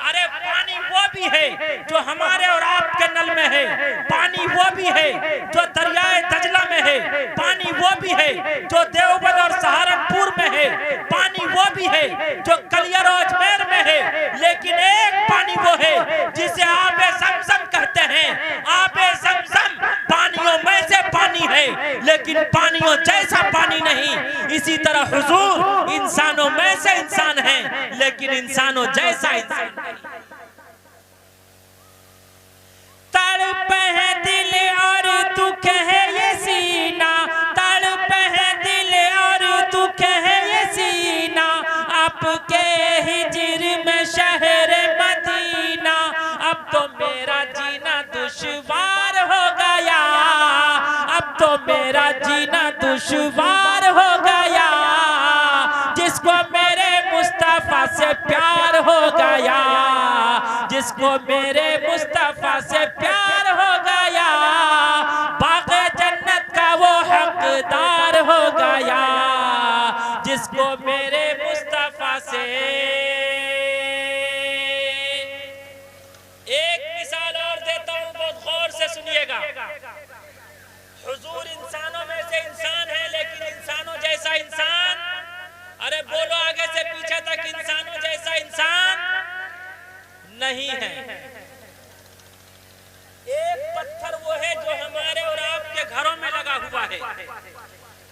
अरे पानी वो भी है जो हमारे और आपके नल में है, पानी वो भी है जो दरियाए दजला में है, पानी वो भी है जो देवबंद और सहारनपुर में है, पानी वो भी है जो कलियर और अजमेर में है। लेकिन एक पानी वो है जिसे आबे ज़मज़म कहते हैं। आबे ज़मज़म पानियों में से पानी है, लेकिन पानियों जैसा पानी नहीं। इसी तरह हुजूर इंसानों में से इंसान है, लेकिन इंसानों जैसा इंसान नहीं। तड़प है दिल और दुख है ये सीना, तड़प है दिल और दुख है ये सीना, आपके हिजर में शहर मदीना। अब तो मेरा जीना दुश्वार हो गया, अब तो मेरा जीना दुश्वार हो गया। जिसको मेरे मुस्तफा से प्यार हो गया, जिसको मेरे मुस्तफा से प्यार हो गया, बाग़े जन्नत का वो हकदार हो गया। जिसको मेरे मुस्तफा से। एक मिसाल और देता हूँ, बहुत गौर से सुनिएगा। हुजूर इंसानों में से इंसान है, लेकिन इंसानों जैसा इंसान, अरे बोलो आगे से पीछे तक, इंसानों जैसा इंसान नहीं है। एक पत्थर वो है जो हमारे और आपके घरों में लगा हुआ है,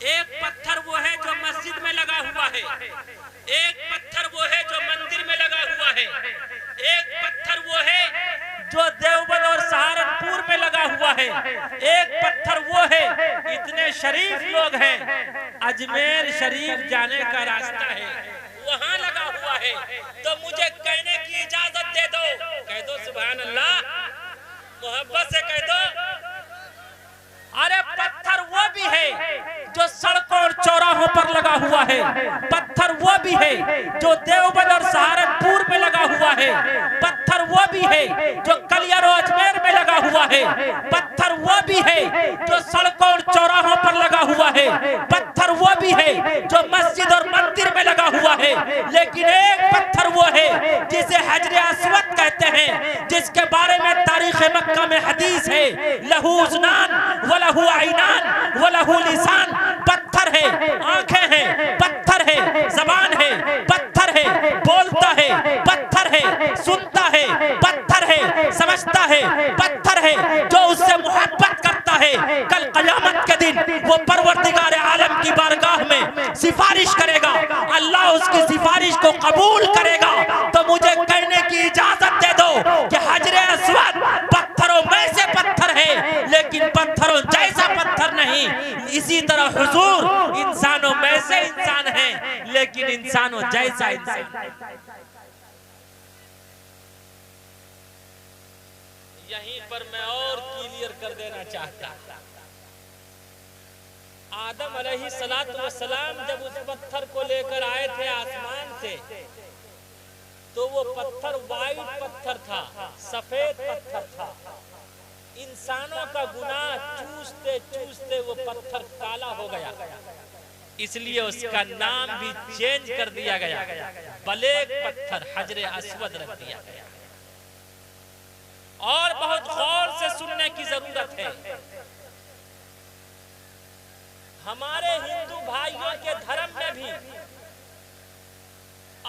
एक पत्थर वो है जो मस्जिद में लगा हुआ है, एक पत्थर वो है जो मंदिर में लगा हुआ है, एक पत्थर वो है जो देवबंद और सहारनपुर में लगा हुआ है, एक पत्थर वो है, इतने शरीफ लोग हैं, अजमेर शरीफ जाने का रास्ता है, वहां लगा हुआ है। तो मुझे कहने की इजाजत दे दो, कह दो सुभान अल्लाह, मोहब्बत से कह दो। अरे पत्थर वो भी है जो सड़कों और चौराहों पर लगा हुआ है, पत्थर वो भी है जो देवबंद और सहारनपुर में लगा हुआ है, पत्थर वो भी है जो कलियर और अजमेर में लगा हुआ है, पत्थर वो भी है जो सड़कों और चौराहों पर लगा हुआ है, पत्थर वो भी है जो मस्जिद और मंदिर में लगा हुआ है। लेकिन एक पत्थर वो है जिसे हजरे अस्वद कहते हैं, जिसके बारे में तारीख मक्का में हदीस है, लहू उज़नान व लहू आइनान व लहू लिसान। पत्थर है, आंखें हैं, पत्थर है, जबान है, पत्थर है, बोलता है, पत्थर है, सुनता है, पत्थर है, समझता है, पत्थर है, जो उससे मोहब्बत करता है। कल क़यामत के दिन वो परवरदिगार आलम की बारगाह में सिफारिश करेगा, अल्लाह उसकी सिफारिश को कबूल करेगा। तो मुझे कहने की इजाजत दे दो कि हजरे अस्वद पत्थरों में से पत्थर है, लेकिन पत्थरों जैसा पत्थर नहीं। इसी तरह हुजूर इंसान वैसे इंसान हैं, लेकिन इंसानों जैसा इंसान। यहीं पर मैं और क्लियर कर देना चाहता, आदम अलैहिस्सलातु वस्सलाम जब उस पत्थर को लेकर आए थे आसमान से, तो वो पत्थर वाइट पत्थर था, सफेद पत्थर था। इंसानों का गुनाह चूसते चूसते वो पत्थर काला हो गया, इसलिए उसका नाम भी चेंज कर दिया गया, ब्लैक पत्थर हजरे अस्वद रख दिया गया। और बहुत गौर से सुनने की जरूरत है, हमारे हिंदू भाइयों के धर्म में भी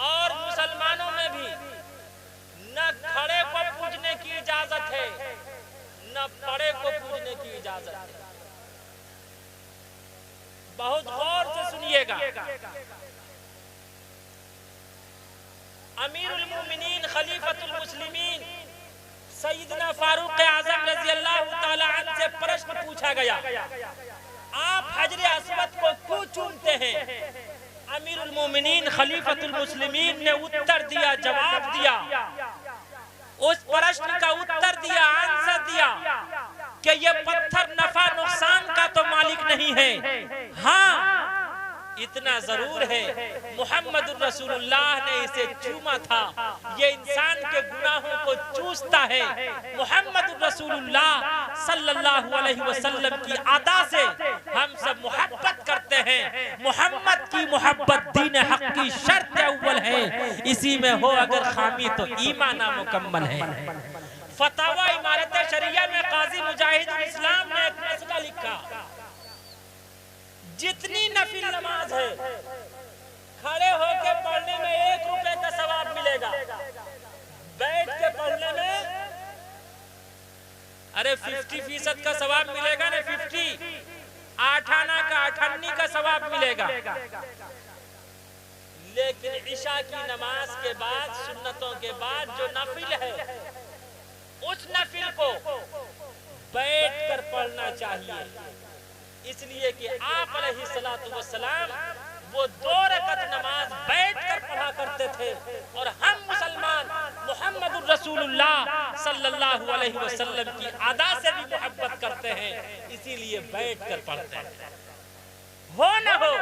और मुसलमानों में भी न खड़े को पूजने की इजाजत है, न पड़े को पूजने की इजाजत है। बहुत गौर से सुनिएगा। अमीरुल मोमिनीन खलीफतुल मुस्लिमीन सैयदना फारूक आजम रजी अल्लाह ताला अन्हु से प्रश्न पूछा गया, आप हजरे अस्वद को क्यों चूमते हैं? अमीरुल मोमिनीन खलीफतुल मुस्लिमीन ने उत्तर दिया, जवाब दिया, उस प्रश्न का उत्तर दिया, आंसर दिया कि ये पत्थर नफा नुकसान का तो मालिक नहीं है, हाँ इतना जरूर है मुहम्मद रसूलुल्लाह ने इसे चूमा था, ये इंसान के गुनाहों को चूसता है। मुहम्मद रसूलुल्लाह सल्लल्लाहु अलैहि वसल्लम की अदा से हम सब मोहब्बत करते हैं। मोहम्मद की मोहब्बत दीन हक की शर्त अव्वल है, इसी में हो अगर खामी तो ईमान नामुकम्मल है। फतावा इमारत शरिया में काजी मुजाहिद इस्लाम ने एक मसला लिखा, जितनी नफिल नमाज है खड़े होकर पढ़ने में 1 रुपए का सवाब मिलेगा, बैठ के पढ़ने में अरे 50% का सवाब मिलेगा ना, 50 8 आना का 8 अन्नी का सवाब मिलेगा। लेकिन इशा की नमाज के बाद, सुन्नतों के बाद जो नफिल है, उस नफिल को बैठकर पढ़ना चाहिए, इसलिए कि आप अलैहिस्सलातु वस्सलाम वो 2 रकअत नमाज बैठकर पढ़ा करते थे, और हम मुसलमान मुहम्मदुर रसूलुल्लाह सल्लल्लाहु अलैहि वसल्लम की अदा से भी मोहब्बत करते हैं, इसीलिए बैठकर पढ़ते हैं। हो न हो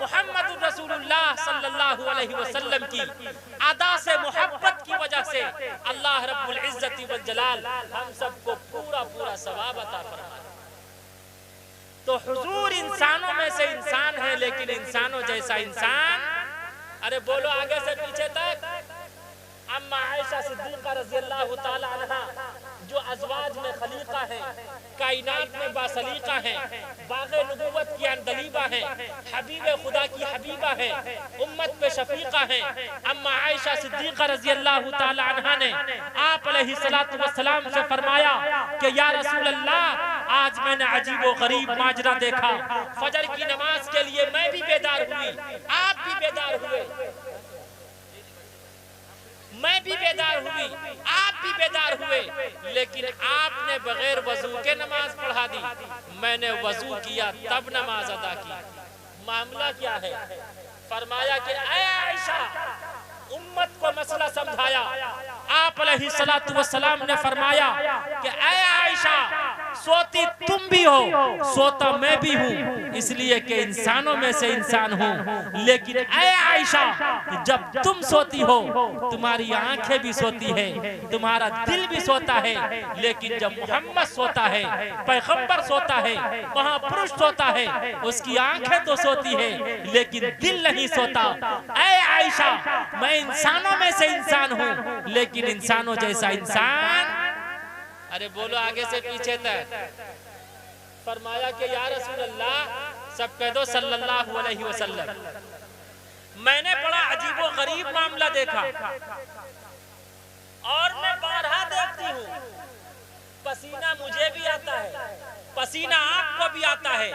मुहम्मदुर रसूलुल्लाह सल्लल्लाहु अलैहि वसल्लम की अदा से मोहब्बत की वजह से अल्लाह रब्बुल इज्जति वल जलाल हम सबको पूरा पूरा सवाब अता फरमाए। तो हुजूर इंसानों में से इंसान है, लेकिन इंसानों जैसा इंसान, अरे बोलो आगे से पीछे तक। अम्मा आयशा सिद्दीका रज़ियल्लाहु ताला अन्हा जो अज़वाज में खलीका है, कायनात में बासलीका है, बाग़े नबुव्वत की अंदलीबा है, हबीबे खुदा की हबीबा है, उम्मत पे शफीका है। अम्मा आयशा सिद्दीका रज़ियल्लाहु ताला अन्हा ने आप अलैहिस्सलातु वस्सलाम से फरमाया कि या रसूल अल्लाह, आज मैंने अजीब व गरीब माजरा देखा, फजर की नमाज के लिए मैं भी बेदार हुई, आप भी बेदार हुए, मैं भी बेदार हुई, आप भी बेदार हुए, लेकिन आपने बगैर वजू के नमाज पढ़ा दी, मैंने वजू किया तब नमाज अदा की। मामला क्या है? फरमाया कि ऐ आयशा, उम्मत को मसला समझाया। आप अलैहिस्सलातु वस्सलाम ने फरमाया कि ऐ आयशा, सोती तुम भी हो, सोता मैं भी हूँ, इसलिए कि इंसानों में से इंसान हूँ। लेकिन ऐ आयशा, जब तुम सोती हो तुम्हारी आंखें भी सोती है, तुम्हारा दिल भी सोता है, लेकिन जब मोहम्मद सोता है, पैगंबर सोता है, महापुरुष सोता है, उसकी आंखें तो सोती है लेकिन दिल नहीं सोता। ऐ आयशा, मैं इंसानों में से इंसान हूँ, लेकिन इंसानों जैसा इंसान, अरे बोलो आगे से पीछे तक। फरमाया कि या रसूल अल्लाह, सब कह दो सल्लल्लाहु अलैहि वसल्लम, मैंने बड़ा अजीबो गरीब मामला देखा और मैं बारहा देखती हूँ। पसीना मुझे भी आता है, पसीना आपको भी आता है,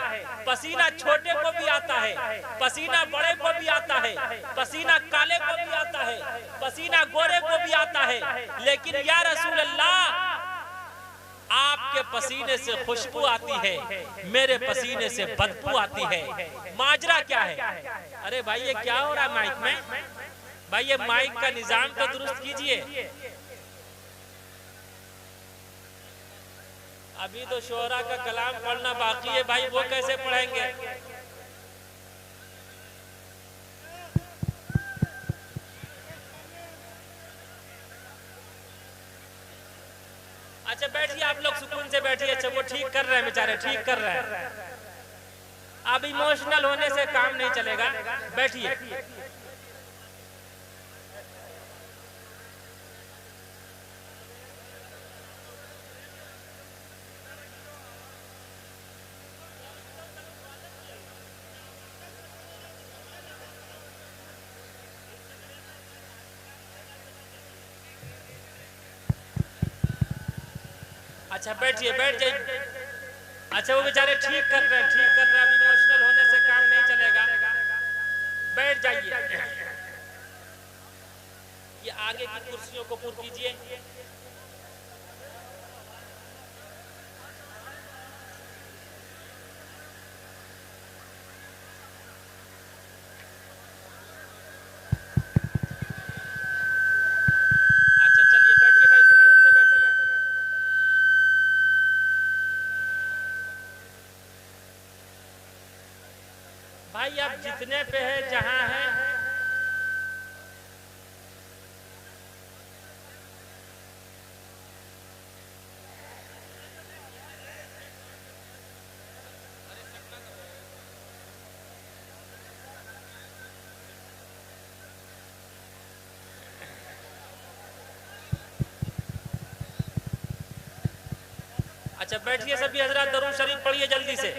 पसीना छोटे को भी आता है, पसीना बड़े को भी आता है, पसीना काले को भी आता है, पसीना गोरे को भी आता है। लेकिन या रसूल अल्लाह, आपके पसीने से खुशबू आती है, मेरे पसीने से बदबू आती है। माजरा क्या है? अरे भाई ये क्या हो रहा है माइक में? भाई ये माइक का निजाम तो दुरुस्त कीजिए। अभी तो शोरा का कलाम पढ़ना बाकी है भाई, वो कैसे पढ़ेंगे? अच्छा बैठिए आप लोग, सुकून से बैठिए। अच्छा वो ठीक कर रहे हैं बेचारे, ठीक कर रहे हैं। अब इमोशनल होने से काम नहीं चलेगा, बैठिए। अच्छा बैठिए, बैठ जाइए। अच्छा वो बेचारे ठीक कर रहे हैं, ठीक कर रहे हैं। अब इमोशनल होने से काम नहीं चलेगा, बैठ जाइए। ये आगे की कुर्सियों को पुर कीजिए। अच्छा चलिए बैठिए भाई, सुकून से बैठिए। भाई आप जितने पे है, जहां है, अच्छा बैठिए सभी हजरात, दरूद शरीफ पढ़िए जल्दी से।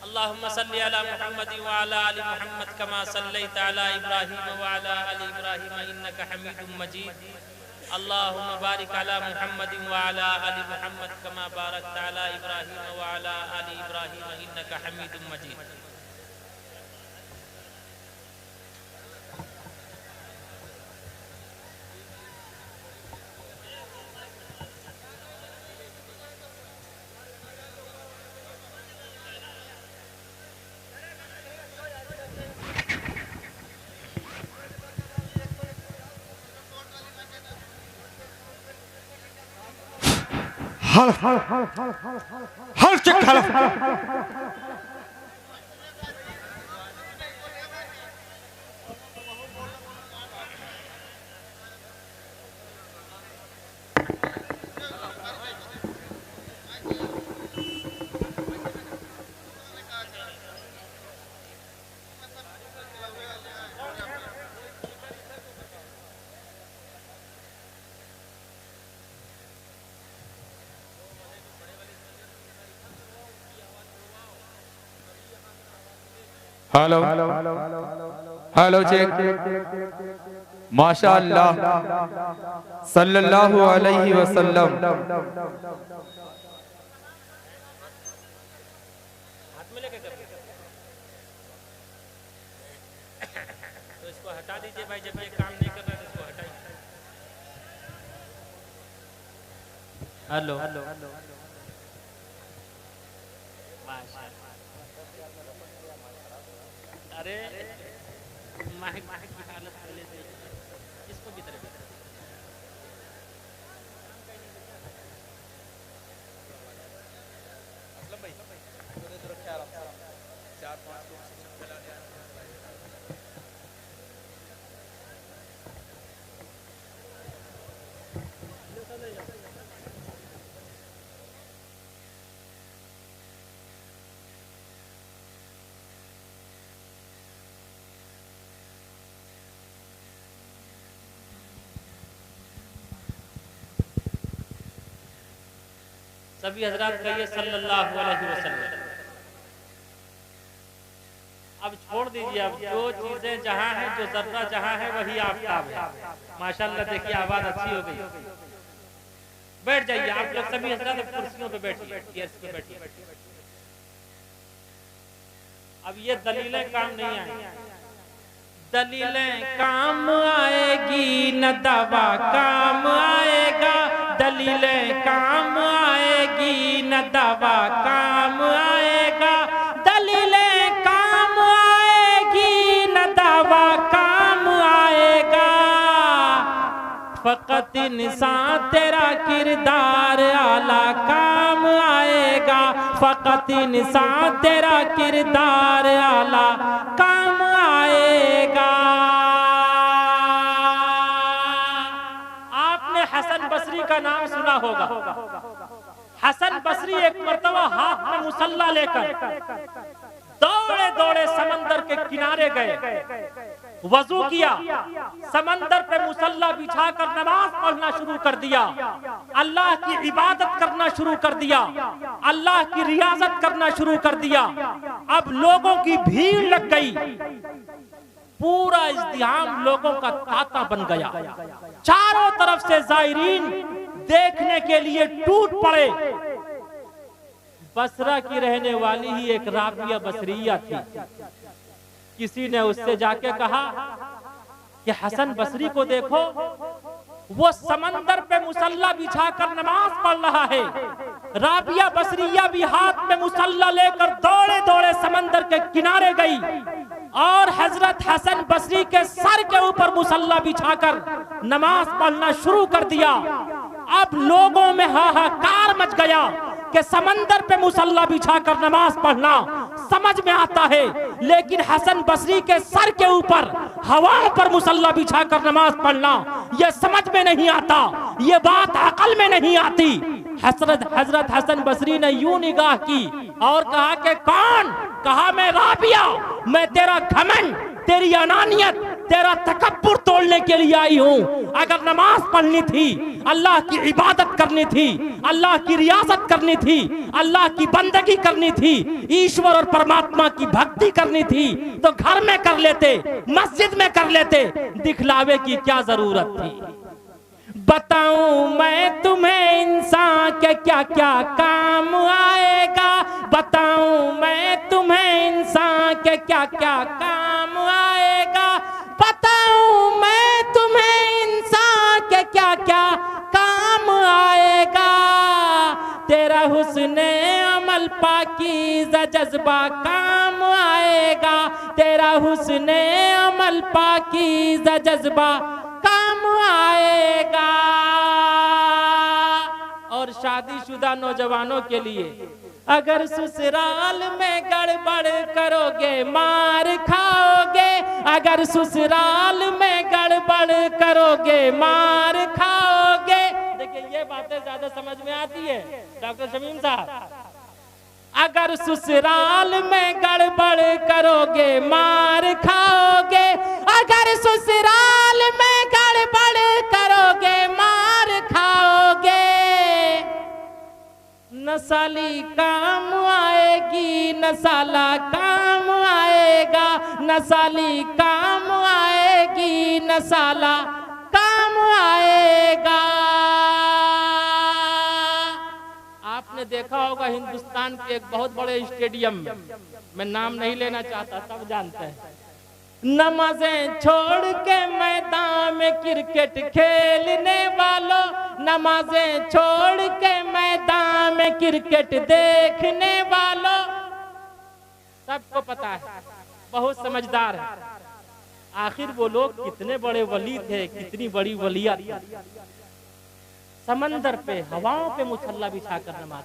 अल्लाहुम्मा सल्ली अला मुहम्मद व अला आलि मुहम्मद कमा सल्लैता अला इब्राहीम व अला आलि इब्राहीम इन्नका हमीदुम मजीद। अल्लाहुम्मा बारिक अला मुहम्मद व अला आलि मुहम्मद कमा बारकता अला इब्राहीम व अला आलि इब्राहीम इन्नका हमीदुम मजीद। हर चेक हल हेलो हेलो चेक। माशाअल्लाह सल्लल्लाहु अलैहि वसल्लम। हाथ में लेके कर तो इसको हटा दीजिए भाई, जब ये काम नहीं कर रहा है तो इसको हटाइए। हेलो अरे माइक की हालत पहले से इसको की तरफ सभी हजरात कहिए सल्लल्लाहु अलैहि वसल्लम। अब छोड़ दीजिए, अब जो चीजें जहां हैं, जो जर्रा जहां है वही आफताब है। माशाल्लाह देखिए आवाज अच्छी हो गई। बैठ जाइए आप लोग सभी हजरात, अब कुर्सियों पे बैठिए, चेयर्स पे बैठिए। अब ये दलीलें काम नहीं आएंगी, दलीलें काम आएगी न दवा काम आएगा। दलीलें काम आएगी न दवा काम आएगा, दलीलें काम आएगी न दवा काम आएगा। फकत इंसान तेरा किरदार आला काम आएगा, फकत इंसान तेरा किरदार आला काम आएगा। आपने हसन बसरी का नाम सुना होगा। हसन बसरी एक मर्तबा हाथ में मुसल्ला लेकर दौड़े दौड़े समंदर के किनारे गए, वजू किया, समंदर पे मुसल्ला बिछाकर नमाज पढ़ना शुरू कर दिया, अल्लाह की इबादत करना शुरू कर दिया, अल्लाह की रियाजत करना शुरू कर दिया। अब लोगों की भीड़ लग गई, पूरा इज्तिहाम लोगों का तांता बन गया, चारों तरफ से जायरीन देखने के लिए टूट पड़े। बसरा की रहने वाली ही एक राबिया बसरिया थी। किसी ने उससे जाके कहा कि हसन बसरी को देखो, वो समंदर पे मुसल्ला बिछाकर नमाज पढ़ रहा है। राबिया बसरिया भी हाथ में मुसल्ला लेकर दौड़े दौड़े समंदर के किनारे गई और हजरत हसन बसरी के सर के ऊपर मुसल्ला बिछाकर नमाज पढ़ना शुरू कर दिया। अब लोगों में हाहाकार मच गया कि समंदर पे मुसल्ला बिछाकर नमाज पढ़ना समझ में आता है, लेकिन हसन बसरी के सर के ऊपर हवाओं पर मुसल्ला बिछाकर नमाज पढ़ना यह समझ में नहीं आता, ये बात अकल में नहीं आती। हजरत हसन बसरी ने यूं निगाह की और कहा कि कौन? कहा मैं राबिया, मैं तेरा घमंड, तेरी अनानियत, तेरा तकब्बुर तोड़ने के लिए आई हूँ। अगर नमाज पढ़नी थी, अल्लाह की इबादत करनी थी, अल्लाह की रियाजत करनी थी, अल्लाह की बंदगी करनी थी, ईश्वर और परमात्मा की भक्ति करनी थी तो घर में कर लेते, मस्जिद में कर लेते, दिखलावे की क्या जरूरत थी। बताऊं मैं तुम्हें इंसान के क्या क्या काम आएगा, बताऊं मैं तुम्हें इंसान के क्या क्या काम आएगा, बताऊं मैं तुम्हें इंसान के क्या क्या काम आएगा। तेरा हुस्ने अमल पाकीज़ा जज्बा काम आएगा, तेरा हुस्ने अमल पाकीज़ा जज्बा काम आएगा। और शादीशुदा नौजवानों के लिए, अगर ससुराल में गड़बड़ करोगे मार खाओगे, अगर ससुराल में गड़बड़ करोगे मार खाओगे। देखिए ये बातें ज्यादा समझ में आती है डॉक्टर शमीम साहब। अगर ससुराल में गड़बड़ करोगे मार खाओगे, अगर ससुराल में गड़बड़ करोगे मार खाओगे। न साली काम आएगी न साला काम आएगा, न साली काम आएगी न साला काम आएगा। आपने देखा होगा हिंदुस्तान के एक बहुत बड़े स्टेडियम में, मैं नाम नहीं लेना चाहता, सब जानते हैं, नमाजें छोड़ के मैदान में क्रिकेट खेलने वालों, नमाजें छोड़ के मैदान में क्रिकेट देखने वालों। सबको पता है, बहुत समझदार है। आखिर वो लोग कितने बड़े वली थे, कितनी बड़ी वलिया थी। समंदर पे हवाओं पे मुसल्ला बिछाकर नमाज।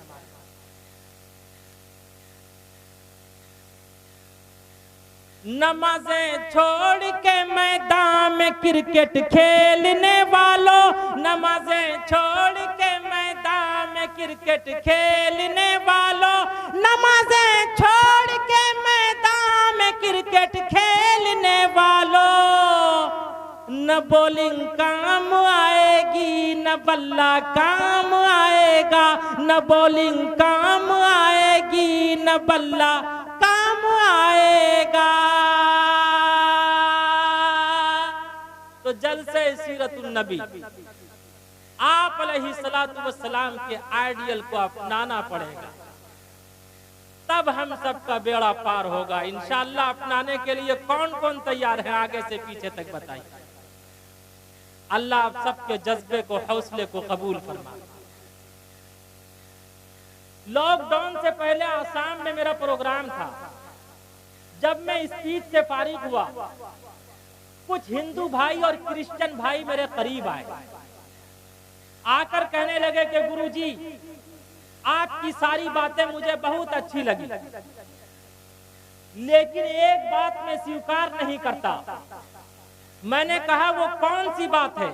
नमाजें छोड़ के मैदान में क्रिकेट खेलने वालों, नमाजें छोड़ के मैदान में क्रिकेट खेलने वालों, नमाजें छोड़ के मैदान में क्रिकेट खेलने वालों। न बॉलिंग काम आएगी न बल्ला काम आएगा, न बॉलिंग काम आएगी न बल्ला काम आएगा। तो जलसे सीरतुन नबी, आप अलैहिस्सलातु वस्सलाम के आइडियल को अपनाना पड़ेगा, तब हम सबका बेड़ा पार होगा इंशाअल्लाह। अपनाने के लिए कौन कौन तैयार है आगे से पीछे तक बताइए। अल्लाह आप सबके जज्बे को, हौसले को कबूल फरमा। लॉकडाउन से पहले आसाम में मेरा प्रोग्राम था। जब मैं स्पीच से फारिग हुआ, कुछ हिंदू भाई और क्रिश्चियन भाई मेरे करीब आए, आकर कहने लगे कि गुरुजी आपकी सारी बातें मुझे बहुत अच्छी लगी, लेकिन एक बात मैं स्वीकार नहीं करता। मैंने कहा वो कौन सी बात है?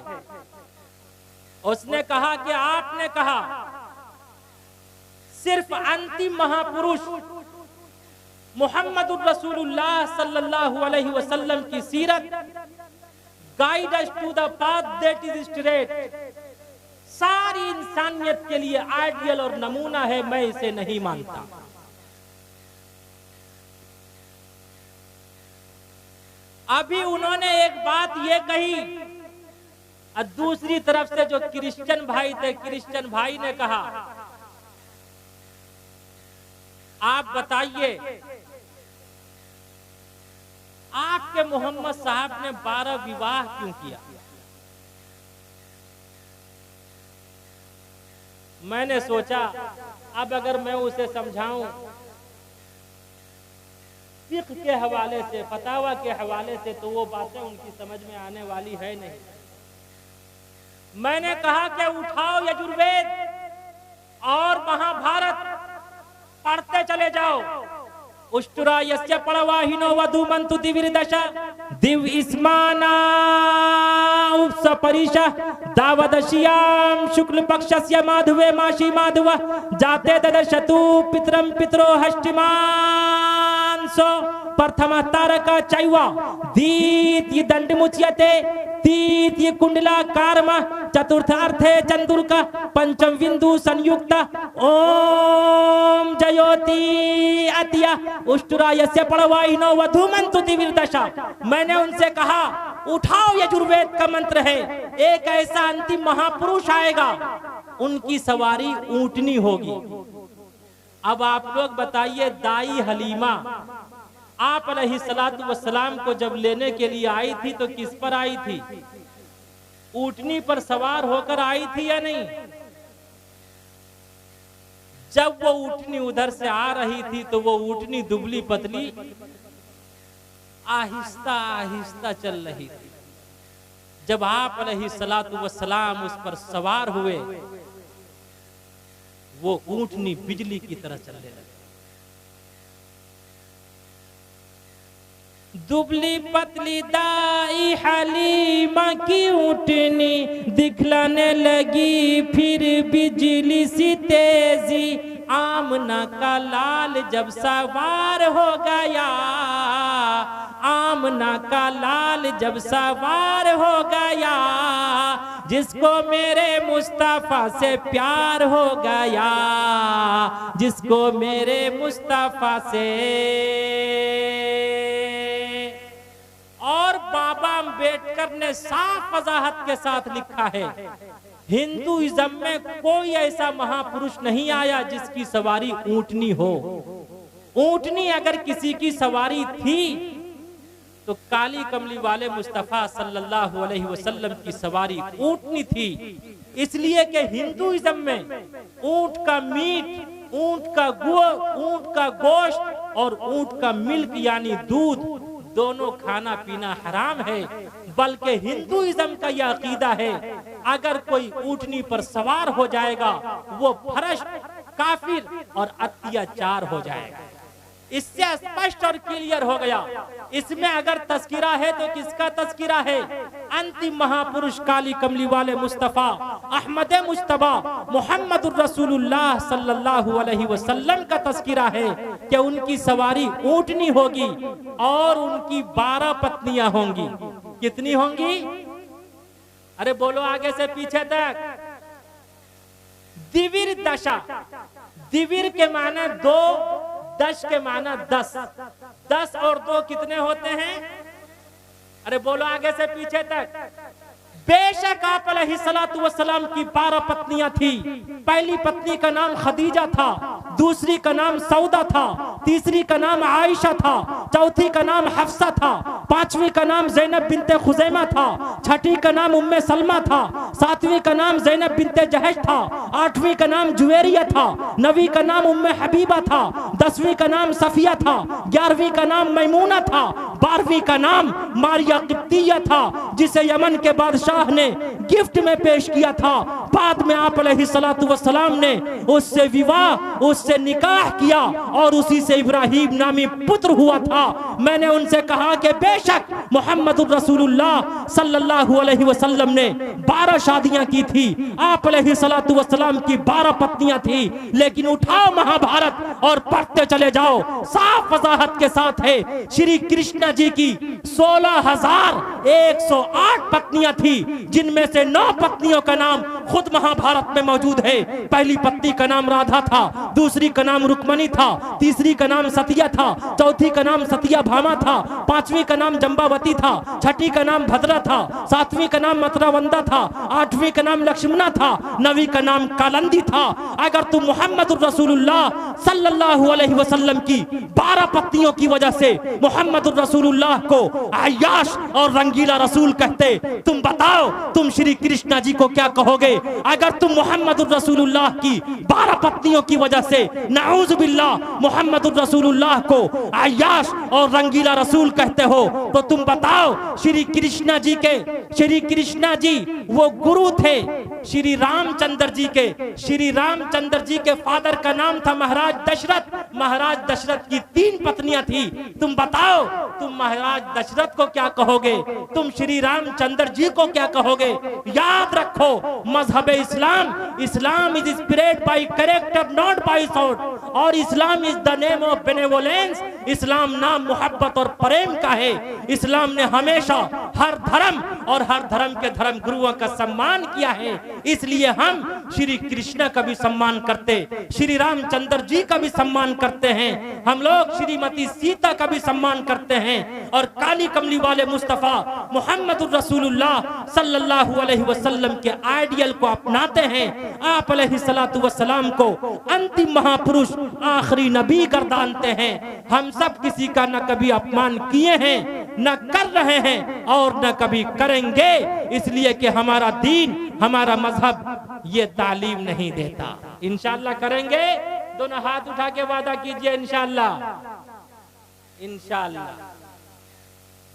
उसने कहा कि आपने कहा सिर्फ अंतिम महापुरुष मोहम्मदुर रसूलुल्लाह सल्लल्लाहु अलैहि वसल्लम की सीरत guide us to the path that is straight, सारी इंसानियत के लिए आइडियल और नमूना है, मैं इसे नहीं मानता। अभी उन्होंने एक बात ये कही और दूसरी तरफ से जो क्रिश्चियन भाई थे, क्रिश्चियन भाई ने कहा आप बताइए आपके मोहम्मद साहब ने 12 विवाह क्यों किया? मैंने सोचा अब अगर मैं उसे समझाऊं फिक़्ह के हवाले से, फतावा के हवाले से, तो वो बातें उनकी समझ में आने वाली है नहीं। मैंने कहा कि उठाओ यजुर्वेद और महाभारत पढ़ते चले जाओ। उष्टुरा यस्य पड़वाहिनो वधुमंतु दिविर्दशा दिव इस्माना उपसपरिशा दावदशियाम शुक्ल पक्षस्य माधवे माशी माधव जाते ददशतु पितरम पितरो हष्टिमान सो प्रथम तारका चैवा द्वितीय दंड मुच्यते तृतीय कुंडला कार्म चतुर्थार्थे चंदुर्का पंचम बिंदु संयुक्त ओम जयोति अतिया उष्टुरायस्य पड़वाहिनो वधुमंतु दिविर्दशा। मैंने उनसे कहा उठाओ यजुर्वेद का मंत्र है, एक ऐसा अंतिम महापुरुष आएगा, उनकी सवारी ऊंटनी होगी। अब आप लोग बताइए, दाई हलीमा आप अलैहिस्सलातु वस्सलाम को जब लेने के लिए आई थी तो किस पर आई थी? ऊंटनी पर सवार होकर आई थी या नहीं? जब वो ऊंटनी उधर से आ रही थी तो वो ऊंटनी दुबली पतली आहिस्ता आहिस्ता चल रही थी। जब आप अलैहिस्सलातु वस्सलाम उस पर सवार हुए, वो ऊंटनी बिजली की तरह चलने लगी। दुबली पतली दाई हलीमा की ऊंटनी दिखलाने लगी फिर बिजली सी तेजी। आमना का लाल जब सवार हो गया, आमना का लाल जब सवार हो गया, जिसको मेरे मुस्तफा से प्यार हो गया, जिसको मेरे मुस्तफा से। और बाबा अम्बेडकर ने साफ वजाहत के साथ लिखा है, हिंदुइज्म में कोई ऐसा महापुरुष नहीं आया जिसकी सवारी ऊंटनी हो। ऊंटनी अगर किसी की सवारी थी तो काली कमली वाले मुस्तफा सल्लल्लाहु अलैहि वसल्लम की सवारी ऊंटनी थी। इसलिए कि हिंदुइज्म में ऊंट का मीट, ऊंट का गोश्त और ऊंट का मिल्क यानी दूध दोनों खाना पीना हराम है। बल्कि हिंदुइज्म का यह अकीदा है, अगर कोई ऊंटनी पर सवार हो जाएगा वो फरश्त, काफिर और अत्याचार हो जाएगा। इससे स्पष्ट और क्लियर हो गया। इसमें अगर तस्किरा है तो किसका तस्किरा है? अंतिम महापुरुष काली कमली वाले मुस्तफा अहमद मुस्तफा मोहम्मदुर रसूलुल्लाह सल्लल्लाहु अलैहि वसल्लम का तस्किरा है कि उनकी सवारी ऊंटनी होगी और उनकी 12 पत्नियां होंगी। कितनी होंगी? अरे बोलो आगे से पीछे तक। दिविर दशा, दिविर के माना 2, दश के माना 10। 10 और 2 कितने होते हैं? अरे बोलो आगे से पीछे तक। बेशक आप अलैहिस्सलातु वस्सलाम की 12 पत्नियां थी। पहली पत्नी का नाम खदीजा था, दूसरी का नाम सौदा था, तीसरी का नाम आयशा था, चौथी का नाम हफ्सा था, पांचवी का नाम ज़ैनब बिनते खुज़ैमा था, छठी का नाम उम्मे सलमा था, सातवीं का नाम ज़ैनब बिनते जहश था, आठवीं का नाम जुवेरिया था, नवीं का नाम उम्मे हबीबा था, 10वीं का नाम सफिया था, 11वीं का नाम मैमूना था, 12वीं का नाम मारिया किप्तिया था, जिसे यमन के बादशाह ने गिफ्ट में पेश किया था। बाद में आप अलैहिस्सलातु वस्सलाम ने उससे विवाह, उससे निकाह किया और उसी से इब्राहिम नामी पुत्र हुआ था। मैंने उनसे कहा कि बेशक मोहम्मदुर रसूलुल्लाह सल्लल्लाहु अलैहि वसल्लम ने 12 शादियां की थी, आप अलैहिस्सलातु वस्सलाम की 12 पत्नियां थी, लेकिन उठाओ महाभारत और पढ़ते चले जाओ, साफ वजाहत के साथ है। श्री कृष्ण जी की 16,108 पत्नियां थी, जिनमें से 9 पत्नियों का नाम खुद महाभारत में मौजूद है। पहली पत्नी का नाम राधा था, दूसरी का नाम रुक्मणी था, तीसरी का नाम सतिया था, चौथी का नाम सतिया भामा था, पांचवी का नाम जंबावती था, छठी का नाम भद्रा था, सातवीं का नाम मतरावंदा था, आठवीं का नाम लक्ष्मणा था, नवी का नाम कालंदी था। अगर तुम मोहम्मद रसूलुल्लाह सल्लल्लाहु अलैहि वसल्लम की 12 पत्नियों की वजह से मोहम्मद रसूलुल्लाह को अय्याश और रंगीला रसूल कहते, तुम बताओ तुम श्री कृष्ण जी को क्या कहोगे? अगर तुम मोहम्मद रसूलुल्लाह की 12 पत्नियों की वजह से नाऊज़ बिल्लाह मोहम्मद रसूलुल्लाह को अय्याश और रंगीला रसूल कहते हो, तो तुम बताओ श्री कृष्ण जी वो गुरु थे श्री रामचंद्र जी के फादर का नाम था महाराज दशरथ की 3 पत्नियां थी। तुम बताओ तुम महाराज दशरथ को क्या कहोगे? तुम श्री रामचंद्र जी को क्या कहोगे? याद रखो मजहब Islam is spread by character not by sound, और Islam is the name of benevolence. इस्लाम नाम मोहब्बत और प्रेम का है। इस्लाम ने हमेशा हर धर्म और हर धर्म के धर्म गुरुओं का सम्मान किया है, इसलिए हम श्री कृष्ण का भी सम्मान करते, श्री रामचंद्र जी का भी सम्मान करते हैं, हम लोग श्रीमती सीता का भी सम्मान करते हैं, और काली कमली वाले मुस्तफा मोहम्मद रसूलुल्लाह सल्लल्लाहु अलैहि वसल्लम के आइडियल को अपनाते हैं। आप अलैहिस्सलातु वस्सलाम को अंतिम महापुरुष आखिरी नबी गर्दानते हैं। हम सब किसी का न कभी अपमान किए हैं, न कर रहे हैं और न कभी करेंगे, इसलिए कि हमारा दीन, हमारा मजहब ये तालीम नहीं देता। इंशाअल्लाह करेंगे, दोनों हाथ उठा के वादा कीजिए इंशाअल्लाह।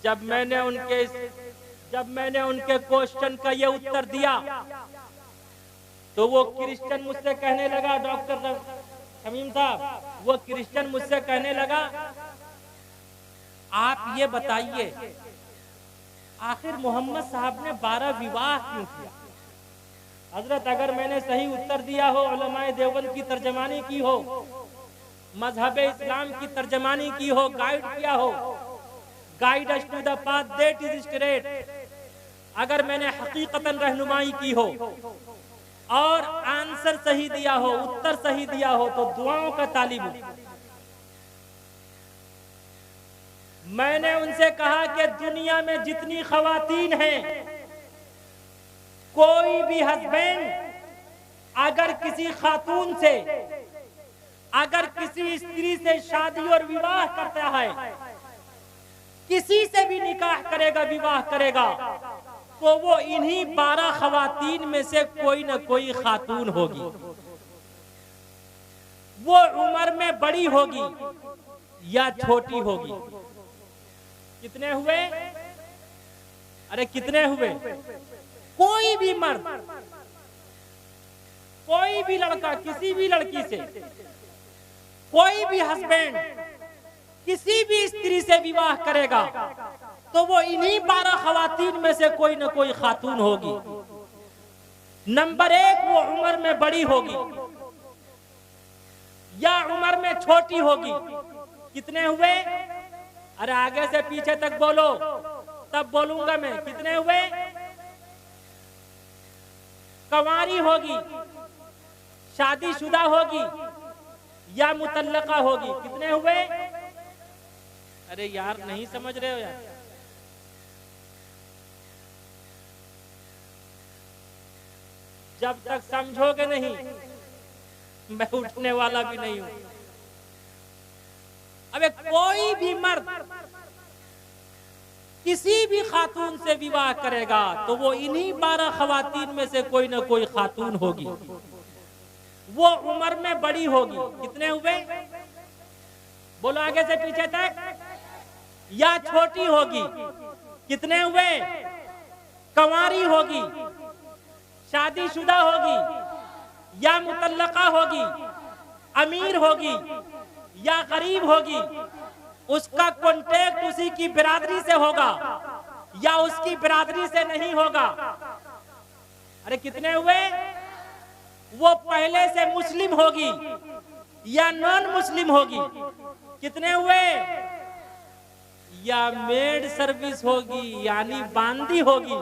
जब मैंने उनके क्वेश्चन का ये उत्तर दिया तो वो क्रिश्चियन मुझसे कहने लगा, डॉक्टर शमीम साहब, वो क्रिश्चियन मुझसे कहने लगा, आप ये बताइए आखिर मोहम्मद साहब ने 12 विवाह क्यों किया? हजरत, अगर मैंने सही उत्तर दिया हो, उलमाए देवबंद की तर्जमानी की हो, मजहब इस्लाम की तर्जमानी की हो, गाइड किया हो, guide us to the path that is straight, अगर मैंने हकीकतन रहनुमाई की हो और आंसर सही दिया हो, उत्तर सही दिया हो, तो दुआओं का तालिब हूं। मैंने उनसे कहा कि दुनिया में जितनी खवातीन हैं, कोई भी हस्बैंड अगर किसी खातून से, अगर किसी स्त्री से शादी और विवाह करता है, किसी से भी निकाह करेगा, विवाह करेगा, तो वो इन्हीं 12 खवातीन में से कोई न कोई खातून होगी। वो उम्र में बड़ी होगी या छोटी होगी। कितने हुए? अरे कितने हुए? कोई भी मर्द, कोई भी लड़का किसी भी लड़की से, कोई भी हस्बैंड किसी भी स्त्री से विवाह करेगा, तो वो इन्हीं 12 खवातीन में से कोई न कोई खातून होगी। नंबर 1, वो उम्र में बड़ी होगी या उम्र में छोटी होगी। कितने हुए? अरे आगे से पीछे तक बोलो, तब बोलूंगा मैं। कितने हुए? कंवारी होगी, शादीशुदा होगी या मुतल्लका होगी। कितने हुए? अरे यार नहीं समझ रहे हो यार। जब तक समझोगे नहीं, मैं उठने वाला भी नहीं हूं। अबे कोई भी मर्द किसी भी खातून से विवाह करेगा तो वो इन्हीं 12 खवातीन में से कोई ना कोई खातून होगी। वो उम्र में बड़ी होगी। कितने हुए बोलो आगे से पीछे तक, या छोटी होगी। कितने हुए, कंवारी होगी, शादीशुदा होगी, या मुतल्लका होगी, अमीर होगी या गरीब होगी। उसका कांटेक्ट उसी की बिरादरी से होगा या उसकी बिरादरी से नहीं होगा। अरे कितने हुए, वो पहले से मुस्लिम होगी या नॉन मुस्लिम होगी। कितने हुए, या मेड सर्विस होगी यानी बांदी होगी।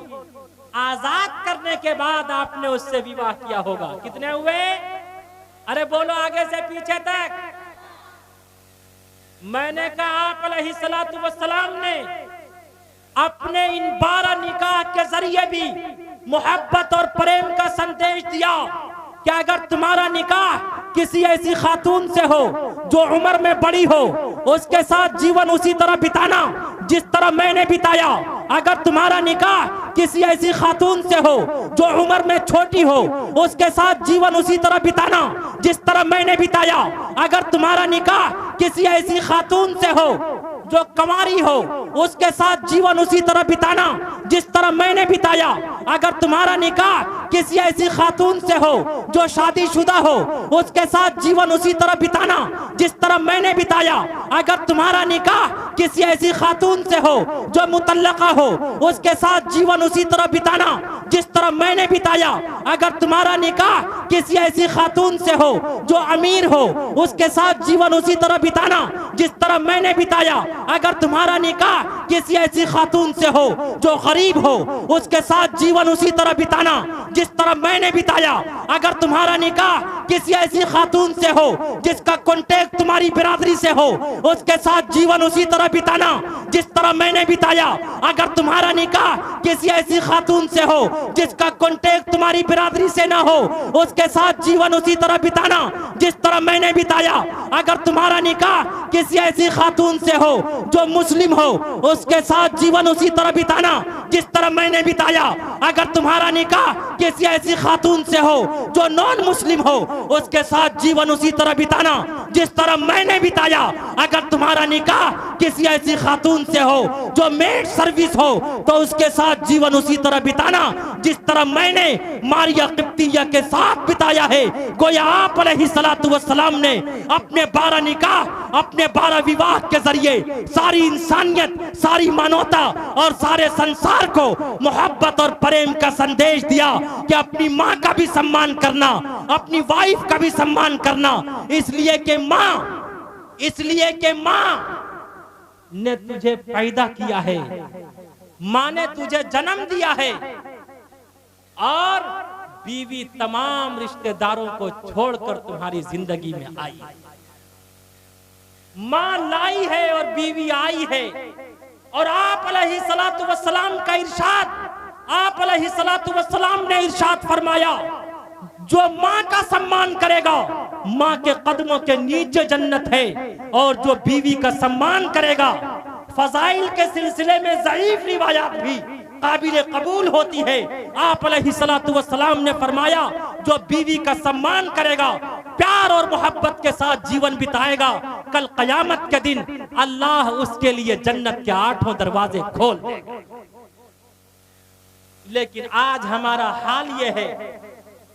आजाद करने के बाद आपने उससे विवाह किया होगा। कितने हुए, अरे बोलो आगे से पीछे तक। मैंने कहा आप अलैहिस्सलातु वस्सलाम ने अपने इन 12 निकाह के जरिए भी मोहब्बत और प्रेम का संदेश दिया कि अगर तुम्हारा निकाह किसी ऐसी खातून से हो जो उम्र में बड़ी हो, उसके साथ जीवन उसी तरह बिताना जिस तरह मैंने बिताया। अगर तुम्हारा निकाह किसी ऐसी खातून से हो जो उम्र में छोटी हो, उसके साथ जीवन उसी तरह बिताना जिस तरह मैंने बिताया। अगर तुम्हारा निकाह किसी ऐसी खातून से हो जो कंवारी हो, उसके साथ जीवन उसी तरह बिताना जिस तरह मैंने बिताया। अगर तुम्हारा निकाह किसी ऐसी खातून से हो जो शादीशुदा हो, उसके साथ जीवन उसी तरह बिताना जिस तरह मैंने बिताया। अगर तुम्हारा निकाह किसी ऐसी खातून से हो जो मुतल्लका हो, उसके साथ जीवन उसी तरह बिताना जिस तरह मैंने बिताया। अगर तुम्हारा निकाह किसी ऐसी खातून से हो जो अमीर हो, उसके साथ जीवन उसी तरह बिताना जिस तरह मैंने बिताया। अगर तुम्हारा निकाह किसी ऐसी खातून से हो जो गरीब हो, उसके साथ जीवन उसी तरह बिताना जिस तरह मैंने बिताया। अगर तुम्हारा निकाह किसी ऐसी खातून से हो जिसका कांटेक्ट तुम्हारी बिरादरी से हो, उसके साथ जीवन उसी तरह बिताना जिस तरह मैंने बिताया। अगर तुम्हारा निकाह किसी ऐसी खातून से हो जिसका कांटेक्ट तुम्हारी बिरादरी से ना हो, उसके साथ जीवन उसी तरह बिताना जिस तरह मैंने बिताया। अगर तुम्हारा निकाह किसी ऐसी खातून से हो जो मुस्लिम हो, उसके साथ जीवन उसी तरह बिताना जिस तरह मैंने बिताया। अगर तुम्हारा निकाह किसी ऐसी खातून से हो जो नॉन मुस्लिम हो, उसके साथ जीवन उसी तरह बिताना जिस तरह मैंने बिताया। अगर तुम्हारा निकाह किसी ऐसी खातून से हो जो मेड सर्विस हो, तो उसके साथ जीवन उसी तरह बिताना जिस तरह मैंने मारिया किप्तिया के साथ बिताया है। गोया आप अलैहिस्सलातु वस्सलाम ने अपने 12 निकाह, अपने 12 विवाह के जरिए सारी इंसानियत, सारी मानवता और सारे संसार को मोहब्बत और प्रेम का संदेश दिया कि अपनी माँ का भी सम्मान करना, अपनी वाइफ का भी सम्मान करना। इसलिए कि माँ ने तुझे पैदा किया है, माँ ने तुझे जन्म दिया है, और बीवी तमाम रिश्तेदारों को छोड़कर तुम्हारी जिंदगी में आई। माँ लाई है और बीवी आई है। और आप अलैहिस्सलातु वस्सलाम का इरशाद, आप अलैहिस्सलातु वस्सलाम ने इरशाद फरमाया, जो माँ का सम्मान करेगा माँ के कदमों के नीचे जन्नत है, और जो बीवी का सम्मान करेगा। फजाइल के सिलसिले में ज़ईफ रिवायात भी काबिल कबूल होती है। आप अलैहिस्सलातु वस्सलाम ने फरमाया, जो बीवी का सम्मान करेगा, प्यार और मोहब्बत के साथ जीवन बिताएगा, कल कयामत के दिन अल्लाह उसके लिए जन्नत के 8 दरवाजे खोल देगा। लेकिन आज हमारा हाल ये है,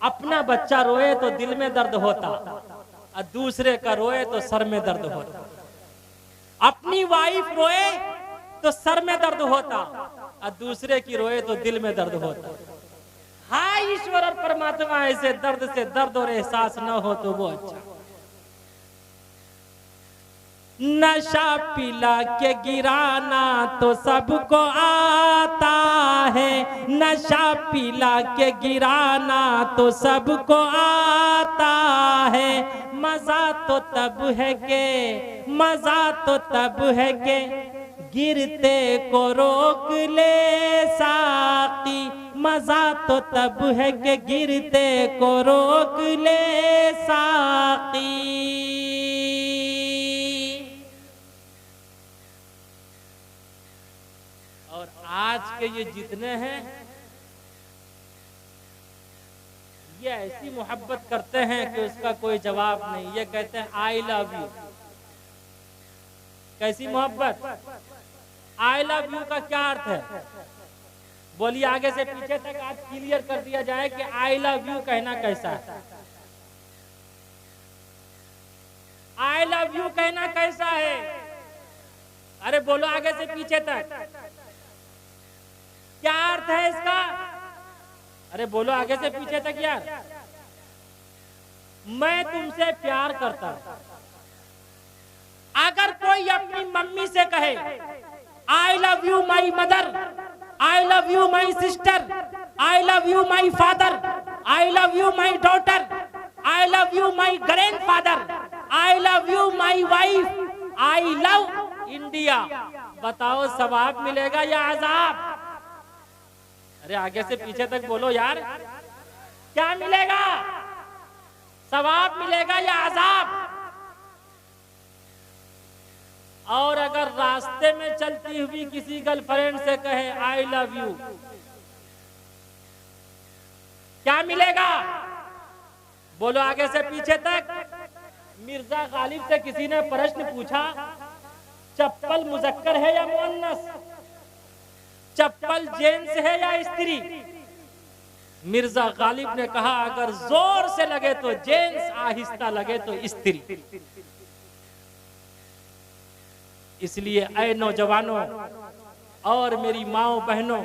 अपना बच्चा रोए तो दिल में दर्द होता, और दूसरे का रोए तो सर में दर्द होता। अपनी वाइफ रोए तो सर में दर्द होता, और दूसरे की रोए तो दिल में दर्द होता। हाय ईश्वर और परमात्मा, ऐसे दर्द से दर्द और एहसास न हो तो वो अच्छा। नशा पिला के गिराना तो सबको आता है, नशा पिला के गिराना तो सबको आता है। मजा तो तब है के गिरते को रोक ले साकी, मजा तो तब है कि गिरते को रोक ले साकी। और आज के ये जितने हैं ये ऐसी मोहब्बत करते हैं कि उसका कोई जवाब नहीं। ये कहते हैं आई लव यू। कैसी मोहब्बत? आई लव यू का क्या अर्थ है? बोलिए आगे से पीछे तक आज क्लियर कर दिया जाए कि आई लव यू कहना कैसा है। आई लव यू कहना कैसा है? अरे बोलो आगे से पीछे तक क्या अर्थ है इसका? अरे बोलो आगे से पीछे तक यार। मैं तुमसे प्यार करता हूं। अगर कोई अपनी मम्मी से कहे I love you my mother, I love you my sister, I love you my father, I love you my daughter, I love you my grandfather, I love you my wife, I love India, बताओ सवाब मिलेगा या अजाब? अरे आगे से पीछे तक बोलो यार, क्या मिलेगा? सवाब मिलेगा या अजाब? और अगर रास्ते में चलती हुई किसी गर्लफ्रेंड से कहे आई लव यू, क्या मिलेगा? बोलो आगे से पीछे तक। मिर्जा गालिब से किसी ने प्रश्न पूछा, चप्पल मुजक्कर है या मुअन्नस? चप्पल जेंट्स है या स्त्री? मिर्जा गालिब ने कहा अगर जोर से लगे तो जेंट्स, आहिस्ता लगे तो स्त्री। इसलिए ऐ नौजवानों और मेरी माओ बहनों,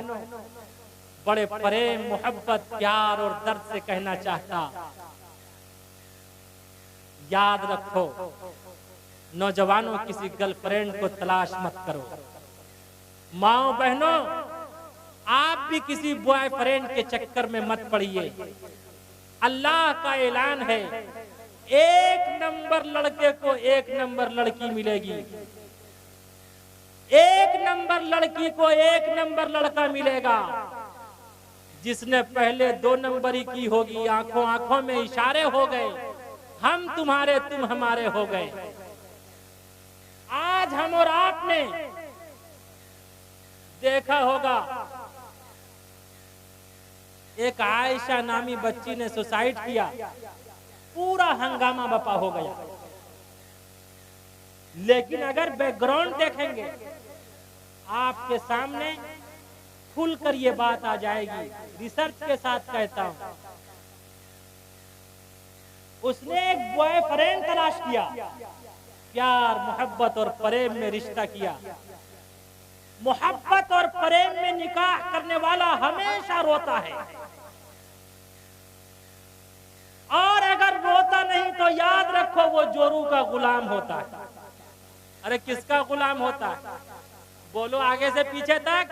बड़े प्रेम मोहब्बत प्यार और दर्द से कहना चाहता, याद रखो नौजवानों, किसी गर्लफ्रेंड को तलाश मत करो। माओ बहनों, आप भी किसी बॉयफ्रेंड के चक्कर में मत पड़िए। अल्लाह का ऐलान है, एक नंबर लड़के को एक नंबर लड़की मिलेगी, एक नंबर लड़की को एक नंबर लड़का मिलेगा। जिसने पहले 2 नंबरी की होगी, आंखों आंखों में इशारे हो गए, हम तुम्हारे तुम हमारे हो गए। आज हम और आपने देखा होगा एक आयशा नामी बच्ची ने सुसाइड किया, पूरा हंगामा बपा हो गया। लेकिन अगर बैकग्राउंड देखेंगे आपके सामने खुलकर ये बात आ जाएगी। रिसर्च के साथ कहता हूं, उसने एक बॉयफ्रेंड तलाश किया, प्यार मोहब्बत और प्रेम में रिश्ता किया। मोहब्बत और प्रेम में निकाह करने वाला हमेशा रोता है, और अगर रोता नहीं तो याद रखो वो जोरू का गुलाम होता है। अरे किसका गुलाम होता है? बोलो आगे से पीछे तक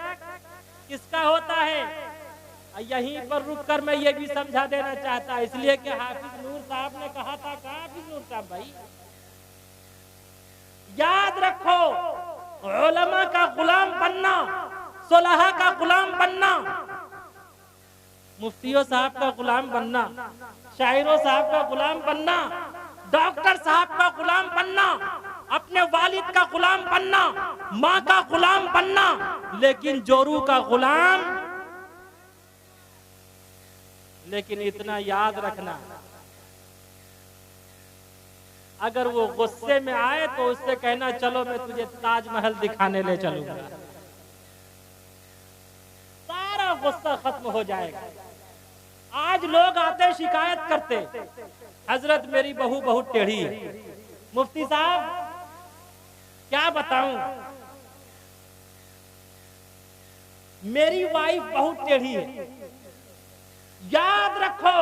किसका होता है? यहीं पर रुककर मैं ये भी समझा देना चाहता, इसलिए कि हाफिज नूर साहब ने कहा था, कहाँ हाफिज नूर साहब भाई, याद रखो उलमा का गुलाम बनना, सुलहा का गुलाम बनना, मुफ्तियों साहब का गुलाम बनना, शायरों साहब का गुलाम बनना, डॉक्टर साहब का गुलाम बनना, अपने वालिद का गुलाम बनना, माँ का गुलाम बनना, लेकिन जोरू का गुलाम। लेकिन इतना याद रखना, अगर वो गुस्से में आए तो उससे कहना चलो मैं तुझे ताजमहल दिखाने ले चलूंगा, सारा गुस्सा खत्म हो जाएगा। आज लोग आते शिकायत करते, हजरत मेरी बहू बहुत टेढ़ी है। मुफ्ती साहब क्या बताऊं, मेरी वाइफ बहुत टेढ़ी है। याद रखो,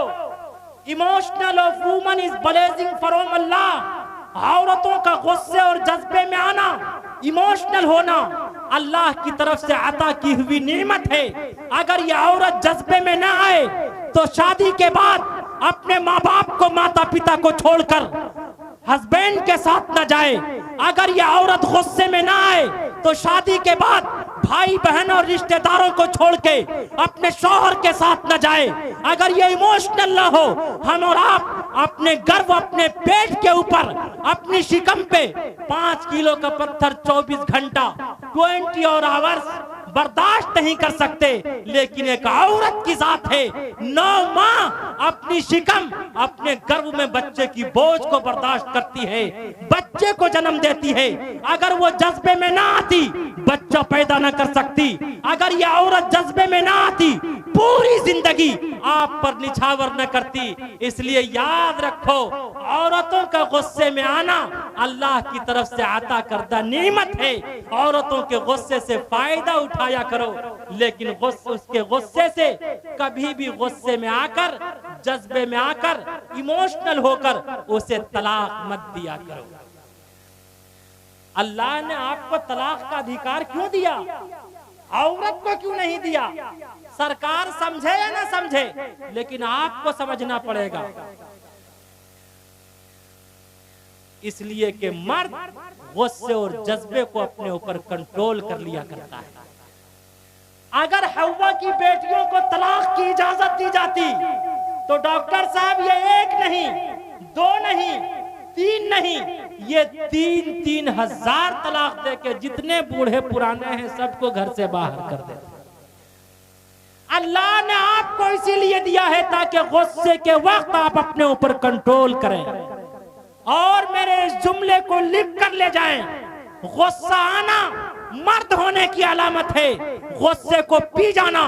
emotional of woman is blessing from Allah. औरतों का गुस्से और जज्बे में आना, इमोशनल होना अल्लाह की तरफ से अता की हुई नेमत है। अगर ये औरत जज्बे में ना आए तो शादी के बाद अपने माँ बाप को, माता पिता को छोड़कर हस्बैंड के साथ न जाए। अगर ये औरत गुस्से में ना आए तो शादी के बाद भाई बहन और रिश्तेदारों को छोड़ के अपने शौहर के साथ न जाए। अगर ये इमोशनल ना हो, हम और आप अपने गर्व, अपने पेट के ऊपर, अपनी शिकम पे 5 किलो का पत्थर 24 घंटा 20 आवर्स बर्दाश्त नहीं कर सकते, लेकिन एक औरत की जात है 9 माह अपनी शिकम, अपने गर्भ में बच्चे की बोझ को बर्दाश्त करती है, बच्चे को जन्म देती है। अगर वो जज्बे में ना आती, बच्चा पैदा ना कर सकती। अगर ये औरत जज्बे में ना आती, पूरी जिंदगी आप पर निछावर न करती। इसलिए याद रखो, औरतों का गुस्से में आना अल्लाह की तरफ से अता करदा नेमत है। औरतों के गुस्से से फायदा उठाया करो, लेकिन उसके गुस्से से कभी भी गुस्से में आकर, जज्बे में आकर, इमोशनल होकर उसे तलाक मत दिया करो। अल्लाह ने आपको तलाक का अधिकार क्यों दिया, औरत को क्यों नहीं दिया? सरकार समझे या ना समझे, लेकिन आपको समझना पड़ेगा। इसलिए कि मर्द गुस्से और जज्बे को अपने ऊपर कंट्रोल कर लिया करता है। अगर हव्वा की बेटियों को तलाक की इजाजत दी जाती तो डॉक्टर साहब ये 1 नहीं, 2 नहीं, 3 नहीं, ये 3-3 हजार तलाक देके जितने बूढ़े पुराने हैं सबको घर से बाहर कर देते। अल्लाह ने आपको इसीलिए दिया है ताकि गुस्से के वक्त आप अपने ऊपर कंट्रोल करें। और मेरे इस जुमले को लिख कर ले जाएं, गुस्सा आना मर्द होने की अलामत है, गुस्से को पी जाना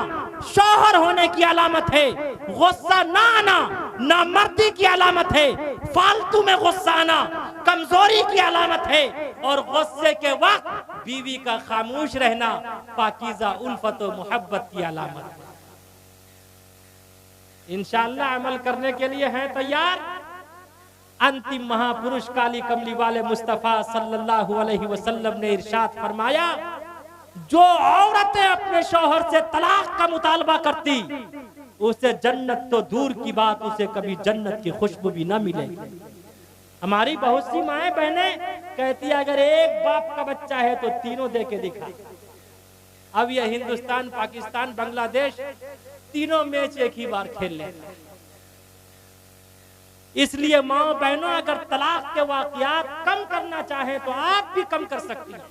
शौहर होने की अलामत है। गुस्सा ना आना ना मर्दी की अलामत है, फालतू में गुस्सा आना कमजोरी की अलामत है। और गुस्से के वक्त बीवी का खामोश रहना पाकीज़ा उल्फत और मोहब्बत की अलामत है। इंशाअल्लाह अमल करने के लिए हैं तैयार? अंतिम महापुरुष काली कमली वाले मुस्तफा सल्लल्लाहु अलैहि वसल्लम ने इरशाद फरमाया, जो औरतें अपने शौहर से तलाक का मुतालबा करती उसे जन्नत तो दूर की बात, उसे कभी जन्नत की खुशबू भी ना मिलेगी। हमारी बहुत सी माएं बहनें कहती है अगर एक बाप का बच्चा है तो तीनों दे के दिखा। अब यह हिंदुस्तान, पाकिस्तान, बांग्लादेश तीनों मैच एक ही बार खेल लेते हैं। इसलिए माँ बहनों, अगर तलाक के वाकयात कम करना चाहे तो आप भी कम कर सकती हैं।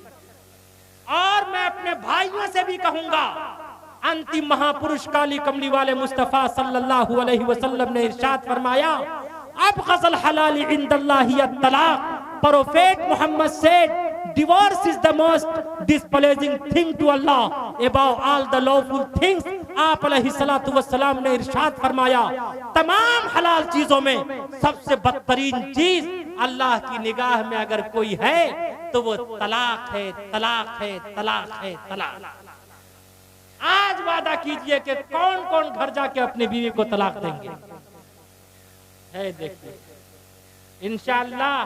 और मैं अपने भाइयों से भी कहूंगा, अंतिम महापुरुष काली कमली वाले मुस्तफा सल्लल्लाहु अलैहि वसल्लम ने इरशाद फरमाया, अब गज़ल हलाल इंदल्लाहि अत-तलाक। Prophet Muhammad said, divorce is the most displeasing thing to Allah above all the lawful things. आप अलैहिस्सलातु वस्सलाम ने इरशाद फरमाया, तमाम हलाल चीजों में सबसे बदतरीन चीज अल्लाह की निगाह में अगर कोई है तो वो तलाक है, तलाक है, तलाक है, तलाक। आज वादा कीजिए कि कौन कौन घर जाके अपनी बीवी को तलाक देंगे? है देखिए, इंशाअल्लाह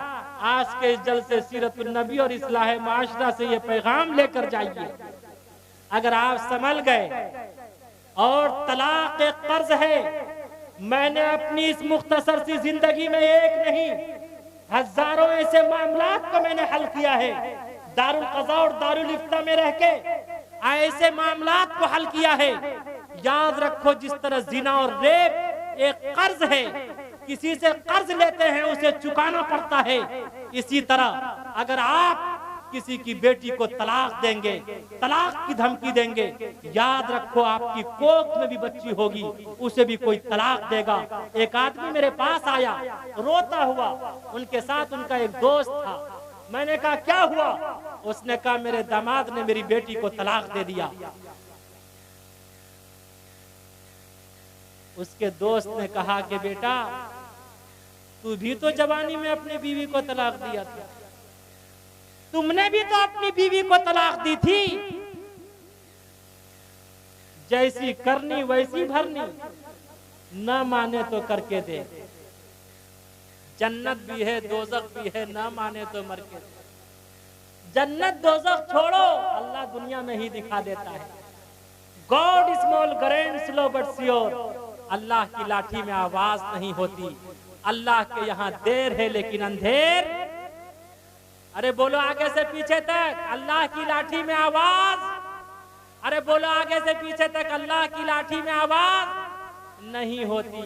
आज के इस जलसे सीरतुन नबी और इस्लाह माशरा से ये पैगाम लेकर जाइए। अगर आप संभल गए, और तलाक एक कर्ज है। मैंने अपनी इस मुख्तसर सी जिंदगी में एक नहीं हजारों ऐसे मामलात को मैंने हल किया है। दारुल क़ज़ा और दारुल इफ्ता में रह के ऐसे मामलात को हल किया है। याद रखो, जिस तरह जिना और रेप एक कर्ज है, किसी से कर्ज लेते हैं उसे चुकाना पड़ता है, इसी तरह अगर आप किसी की बेटी को तलाक देंगे, तलाक की धमकी देंगे, याद रखो आपकी कोख में भी बच्ची होगी, उसे भी कोई तलाक देगा। एक आदमी मेरे पास आया रोता हुआ, उनके साथ उनका एक दोस्त था। मैंने कहा क्या हुआ? उसने कहा मेरे दामाद ने मेरी बेटी को तलाक दे दिया। उसके दोस्त ने कहा कि बेटा, तू भी तो जवानी में अपनी बीवी को तलाक दिया था, तुमने भी तो अपनी बीवी को तलाक दी थी। जैसी करनी वैसी भरनी, न माने तो करके दे। जन्नत भी है दोज़ख भी है, न माने तो मर के दे। जन्नत दोज़ख छोड़ो, अल्लाह दुनिया में ही दिखा देता है। God small grand slow but sure. अल्लाह की लाठी में आवाज नहीं होती। अल्लाह के यहाँ देर है लेकिन अंधेर अरे बोलो आगे से पीछे तक अल्लाह की लाठी में आवाज। अरे बोलो आगे से पीछे तक अल्लाह की लाठी में आवाज नहीं होती।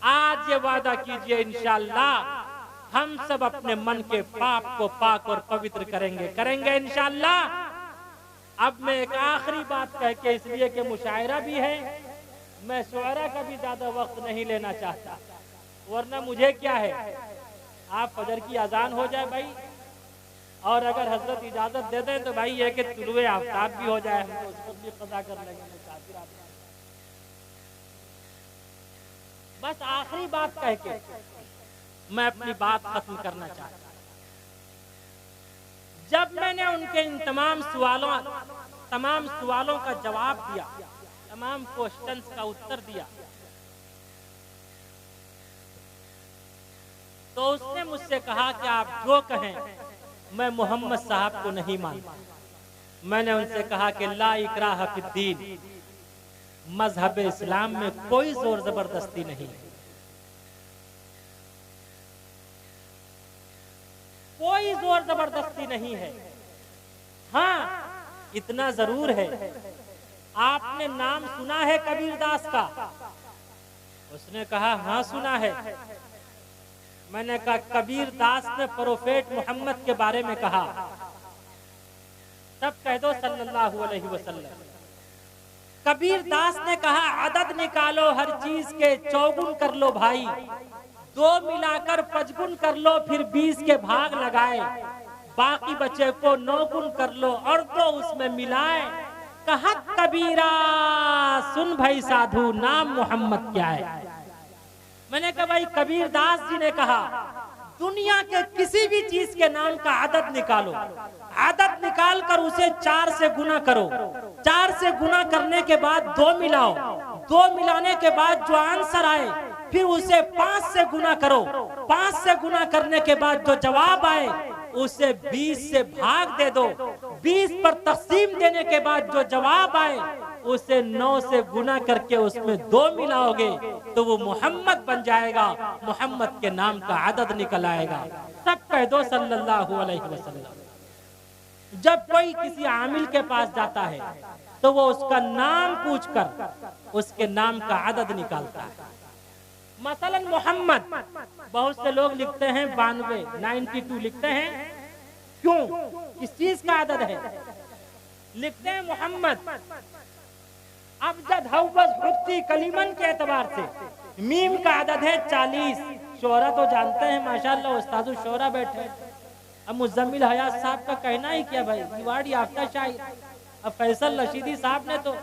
आज ये वादा कीजिए इंशाअल्लाह हम सब अपने मन के पाप को पाक और पवित्र करेंगे इंशाअल्लाह। अब मैं एक आखिरी बात कह के, इसलिए कि मुशायरा भी है, मैं शुअरा का भी ज्यादा वक्त नहीं लेना चाहता, वरना मुझे क्या है, आप फजर की अजान हो जाए भाई, और अगर हजरत इजाजत दे दें तो भाई ये कि तुलुए आफ्ताब भी हो जाए, हम तो उसको भी कज़ा कर लेंगे। बस आखिरी बात कह के मैं अपनी बात खत्म करना चाहता। जब मैंने उनके इन तमाम सवालों का जवाब दिया, तमाम क्वेश्चंस का उत्तर दिया, तो उसने मुझसे कहा कि आप जो कहें, मैं मोहम्मद साहब को नहीं मानता। मैंने उनसे कहा कि ला इकराह फिद्दीन, मजहब इस्लाम में कोई जोर जबरदस्ती नहीं, कोई जोर जबरदस्ती नहीं है। हाँ इतना जरूर है, आपने नाम सुना है कबीरदास का? उसने कहा हाँ सुना है। मैंने कहा कबीरदास ने प्रोफेट मोहम्मद के बारे में कहा, तब कह दो सल्लल्लाहु अलैहि वसल्लम। कबीरदास ने कहा अदद निकालो हर चीज के, चौगुन कर लो भाई, 2 मिलाकर 5 गुण कर लो, फिर 20 के भाग लगाए, बाकी बचे को 9 गुण कर लो और 2 उसमें मिलाए। कहा कबीरा सुन भाई साधु, नाम मोहम्मद क्या है? मैंने कहा भाई कबीरदास जी ने कहा दुनिया के किसी भी चीज के नाम का आदत निकालो, आदत निकाल कर उसे 4 से गुना करो, 4 से गुना करने के बाद 2 मिलाओ, 2 मिलाने के बाद जो आंसर आए फिर उसे 5 से गुना करो, 5 से गुना करने के बाद जो जवाब आए उसे 20 से भाग दे दो, 20 पर तकसीम देने के बाद जो जवाब आए उसे 9 से गुना करके उसमें 2 मिलाओगे तो वो मोहम्मद बन जाएगा, मोहम्मद के नाम का आदद निकल आएगा। सब कह दो सल्लल्लाहु अलैहि वसल्लम। जब कोई किसी आमिल के पास जाता है तो वो उसका नाम पूछकर उसके नाम का आदद निकालता है। मसलन मोहम्मद, बहुत से लोग लिखते हैं 92, 92 लिखते हैं, क्यों? किस चीज का आदद है? लिखते हैं मोहम्मद अबजद हव्वज हुत्ती कलीमन के एतबार से मीम का आदद है 40। शोरा तो जानते हैं माशाल्लाह, उस्तादु शोरा बैठे। अब मुजम्मिल हयात साहब का कहना ही क्या भाई, रिवार्ड याफ्ता शायर। अब फैसल रशीदी साहब ने तो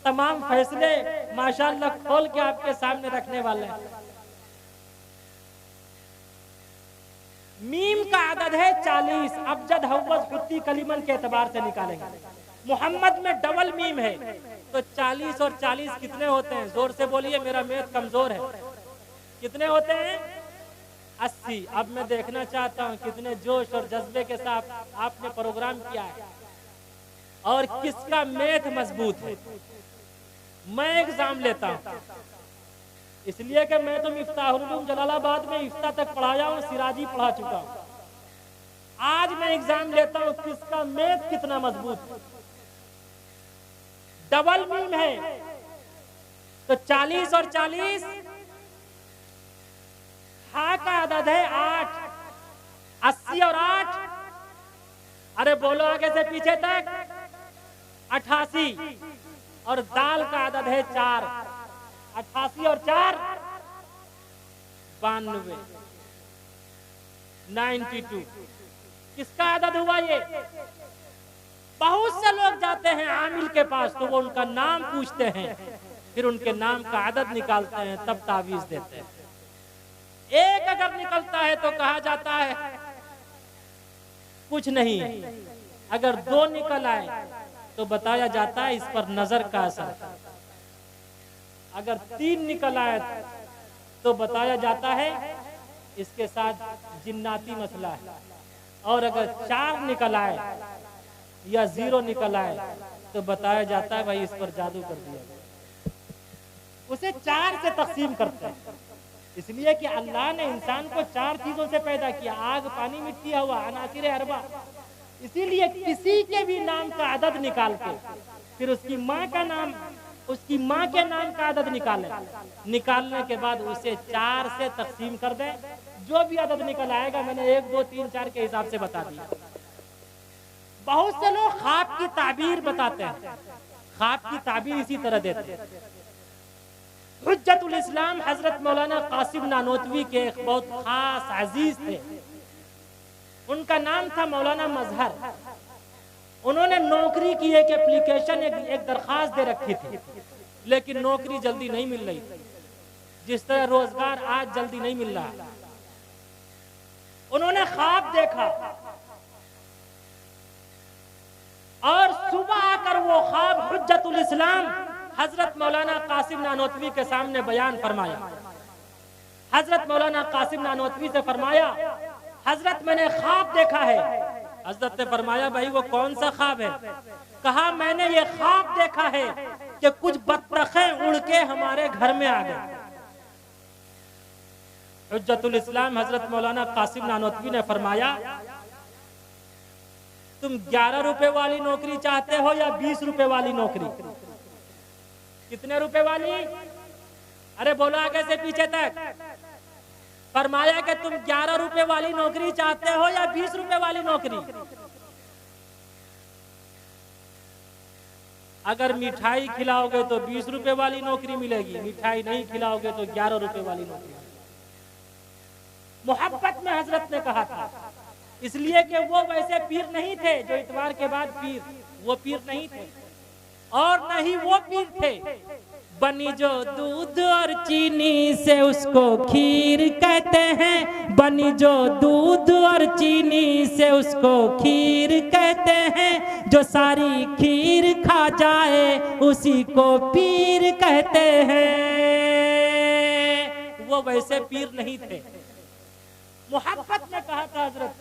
तमाम फैसले माशाल्लाह खोल के आपके सामने रखने वाले हैं। मीम का आदद है 40, अबजद हव्वज हुत्ती कलीमन के एतबार से निकालेंगे। मोहम्मद में डबल मीम है तो 40 और 40 कितने होते हैं? जोर से बोलिए, मेरा मैथ कमजोर है। कितने होते हैं? 80। अब मैं देखना चाहता हूँ कितने जोश और जज्बे के साथ आपने प्रोग्राम किया है और किसका मैथ मजबूत है। मैं एग्जाम लेता हूँ इसलिए कि मैं तो मिफ्ताहुल उलूम जलालाबाद में इफ्ता तक पढ़ाया हूँ, सिराजी पढ़ा चुका हूँ। आज मैं एग्जाम लेता हूँ किसका मैथ कितना मजबूत है। डबल मीम है तो 40 और 40, हा का आदद है 8, 80 और 8, अरे बोलो आगे से पीछे तक 88, और दाल का आदद है 4, 88 और 4 92, 92। किसका आदद हुआ ये? बहुत से लोग जाते हैं आमिल के पास तो वो उनका नाम पूछते हैं, फिर उनके नाम का आदद निकालते हैं, तब तावीज देते हैं। एक अगर निकलता है तो कहा जाता है कुछ नहीं, अगर 2 निकल आए तो बताया जाता है इस पर नजर का असर, अगर 3 निकल आए तो बताया जाता है इसके साथ जिन्नाती मसला है, और अगर 4 निकल आए या 0 निकल आए तो बताया जाता है भाई इस पर जादू कर दिया। उसे 4 से तकसीम करते हैं। इसलिए कि अल्लाह ने इंसान को 4 चीजों से पैदा किया, आग, पानी, मिट्टी, हवा, अनासिर अरबा। इसीलिए किसी के भी नाम का अदद निकाल के फिर उसकी माँ का नाम, उसकी माँ के नाम का अदद निकालने के बाद उसे 4 से तकसीम कर दें, जो भी अदद निकल आएगा, मैंने 1 2 3 4 के हिसाब से बता दिया। बहुत से लोग ख्वाब की ताबीर बताते हैं, ख्वाब की ताबीर इसी तरह देते हैं। हुज्जतुल इस्लाम हजरत मौलाना कासिम नानोतवी के एक बहुत खास अजीज थे, उनका नाम था मौलाना मजहर। उन्होंने नौकरी की एक एप्लीकेशन, एक दरखास्त दे रखी थी, लेकिन नौकरी जल्दी नहीं मिल रही, जिस तरह रोजगार आज जल्दी नहीं मिल रहा। उन्होंने ख्वाब देखा और सुबह आकर वो ख्वाब हुज्जतुल इस्लाम हजरत मौलाना कासिम नानोतवी के सामने बयान फरमाया। हजरत मौलाना कासिम नानोतवी से फरमाया, हजरत मैंने ख्वाब देखा है। हजरत ने फरमाया, भाई वो कौन सा ख्वाब है? कहा, मैंने ये ख्वाब देखा है कि कुछ बत्तखें उड़ के हमारे घर में आ गए। हुज्जतुल इस्लाम हजरत मौलाना कासिम नानोतवी ने फरमाया, तुम 11 रुपए वाली नौकरी चाहते हो या 20 रुपए वाली नौकरी? कितने रुपए वाली? अरे बोलो आगे से पीछे तक। फरमाया कि तुम 11 रुपए वाली नौकरी चाहते हो या 20 रुपए वाली नौकरी? अगर मिठाई खिलाओगे तो 20 रुपए वाली नौकरी मिलेगी, मिठाई नहीं खिलाओगे तो 11 रुपए वाली नौकरी। मोहब्बत में हजरत ने कहा था, इसलिए कि वो वैसे पीर नहीं थे जो इतवार के बाद पीर, वो पीर नहीं थे और न ही वो पीर थे बनी जो दूध और चीनी से उसको खीर कहते हैं, बनी जो दूध और चीनी से उसको खीर कहते हैं, जो सारी खीर खा जाए उसी को पीर कहते हैं। वो वैसे पीर नहीं थे। मोहब्बत ने कहा था हजरत,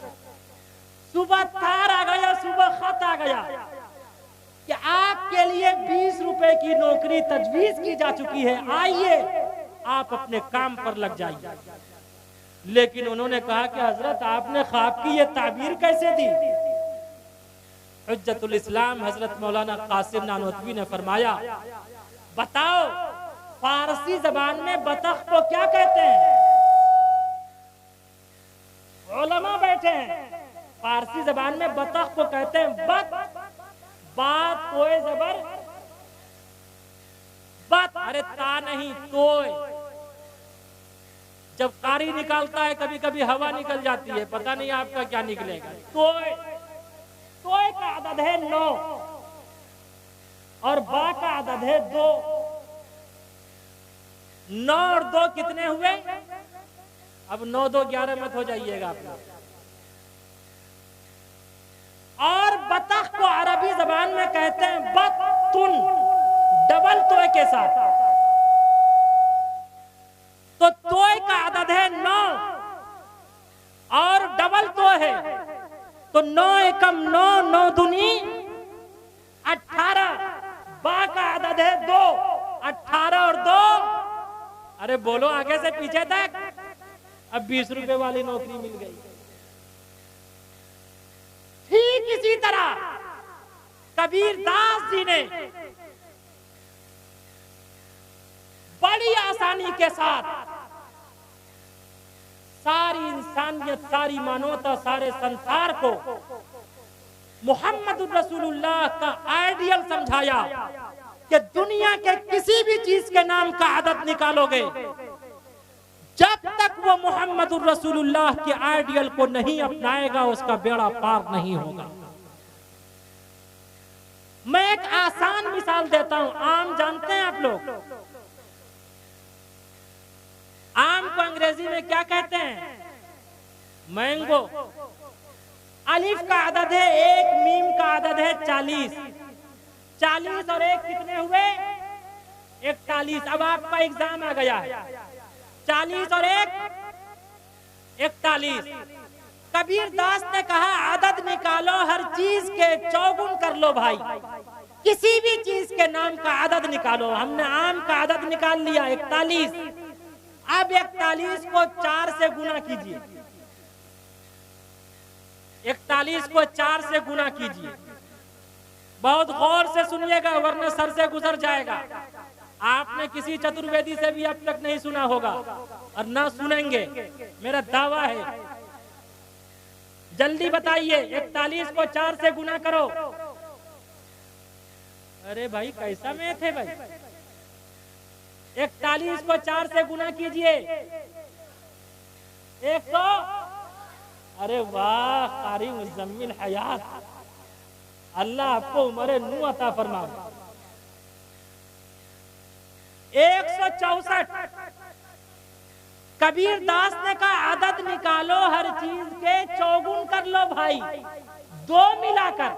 सुबह तार आ गया, सुबह खत आ गया कि आपके लिए 20 रुपए की नौकरी तजवीज की जा चुकी है, आइए आप अपने काम पर लग जाइए। लेकिन उन्होंने कहा कि हजरत आपने ख्वाब की ये ताबीर कैसे दी? हुज्जतुल इस्लाम हजरत मौलाना कासिम नानोतवी ने फरमाया, बताओ फारसी जबान में बतख को क्या कहते हैं? उलमा बैठे हैं, फारसी जबान में बतख को कहते हैं बत, बात तोए जबर बत, अरे ता नहीं तोए। जब कारी निकालता है कभी कभी हवा निकल जाती है, पता नहीं आपका क्या निकलेगा। तोए, तोए का अदद है 9 और बा का अदद है 2। 9 और 2 कितने हुए? अब 9 2 11 मत हो जाइएगा आप लोग। और बतख को अरबी जबान में कहते हैं बत्तुन, डबल तोय के साथ। तो तोय का अदद है 9 और डबल तोय है, तो 9 एकम 9, 9 दूनी 18। बा का अदद है 2, 18 और 2, अरे बोलो आगे से पीछे तक। अब 20 रुपए वाली नौकरी मिल गई। ठीक इसी तरह कबीर दास जी ने बड़ी आसानी के साथ सारी इंसानियत, सारी मानवता, सारे संसार को मोहम्मद रसूलुल्लाह का आइडियल समझाया कि दुनिया के किसी भी चीज के नाम का अदद निकालोगे, जब तक वो मोहम्मद रसूलुल्लाह के आइडियल को नहीं अपनाएगा उसका बेड़ा पार नहीं होगा। मैं एक आसान मिसाल देता हूं। आम जानते हैं आप लोग? आम को अंग्रेजी में क्या कहते हैं? मैंगो। अलिफ का अदद है 1, मीम का अदद है 40। 40 और 1 कितने हुए? 41। अब आपका एग्जाम आ गया है, 40 और 1 41। कबीर दास ने कहा आदद निकालो, हर चीज के चौगुन कर लो भाई, किसी भी चीज के नाम का आदद निकालो। हमने आम का आदद निकाल लिया 41। अब 41 को 4 से गुना कीजिए, 41 को 4 से गुना कीजिए। बहुत गौर से सुनिएगा वरना सर से गुजर जाएगा। आपने किसी चतुर्वेदी से भी अब तक नहीं सुना होगा और ना सुनेंगे, मेरा दावा है। जल्दी बताइए, 41 को 4 से गुना करो। अरे भाई कैसा में थे भाई, 41 को 4 से गुना कीजिए, 100। अरे वाह कारी मुजम्मिल हयात, अल्लाह आपको उम्र नू अता फरमाए। 164। कबीर दास ने कहा आदत निकालो हर चीज के, चौगुन कर लो भाई, 2 मिलाकर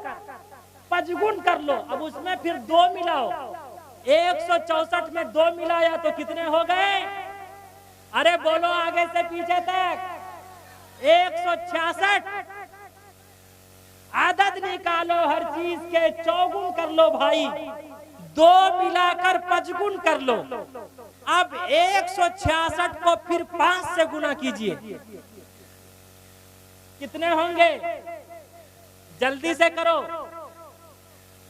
5 कर लो। अब उसमें फिर 2 मिलाओ, 164 में 2 मिलाया तो कितने हो गए? अरे बोलो आगे से पीछे तक, 166। आदत निकालो हर चीज के, चौगुन कर लो भाई, 2 मिलाकर 5 कर लो। अब 166 को फिर 5 से गुना कीजिए, कितने होंगे? जल्दी से करो,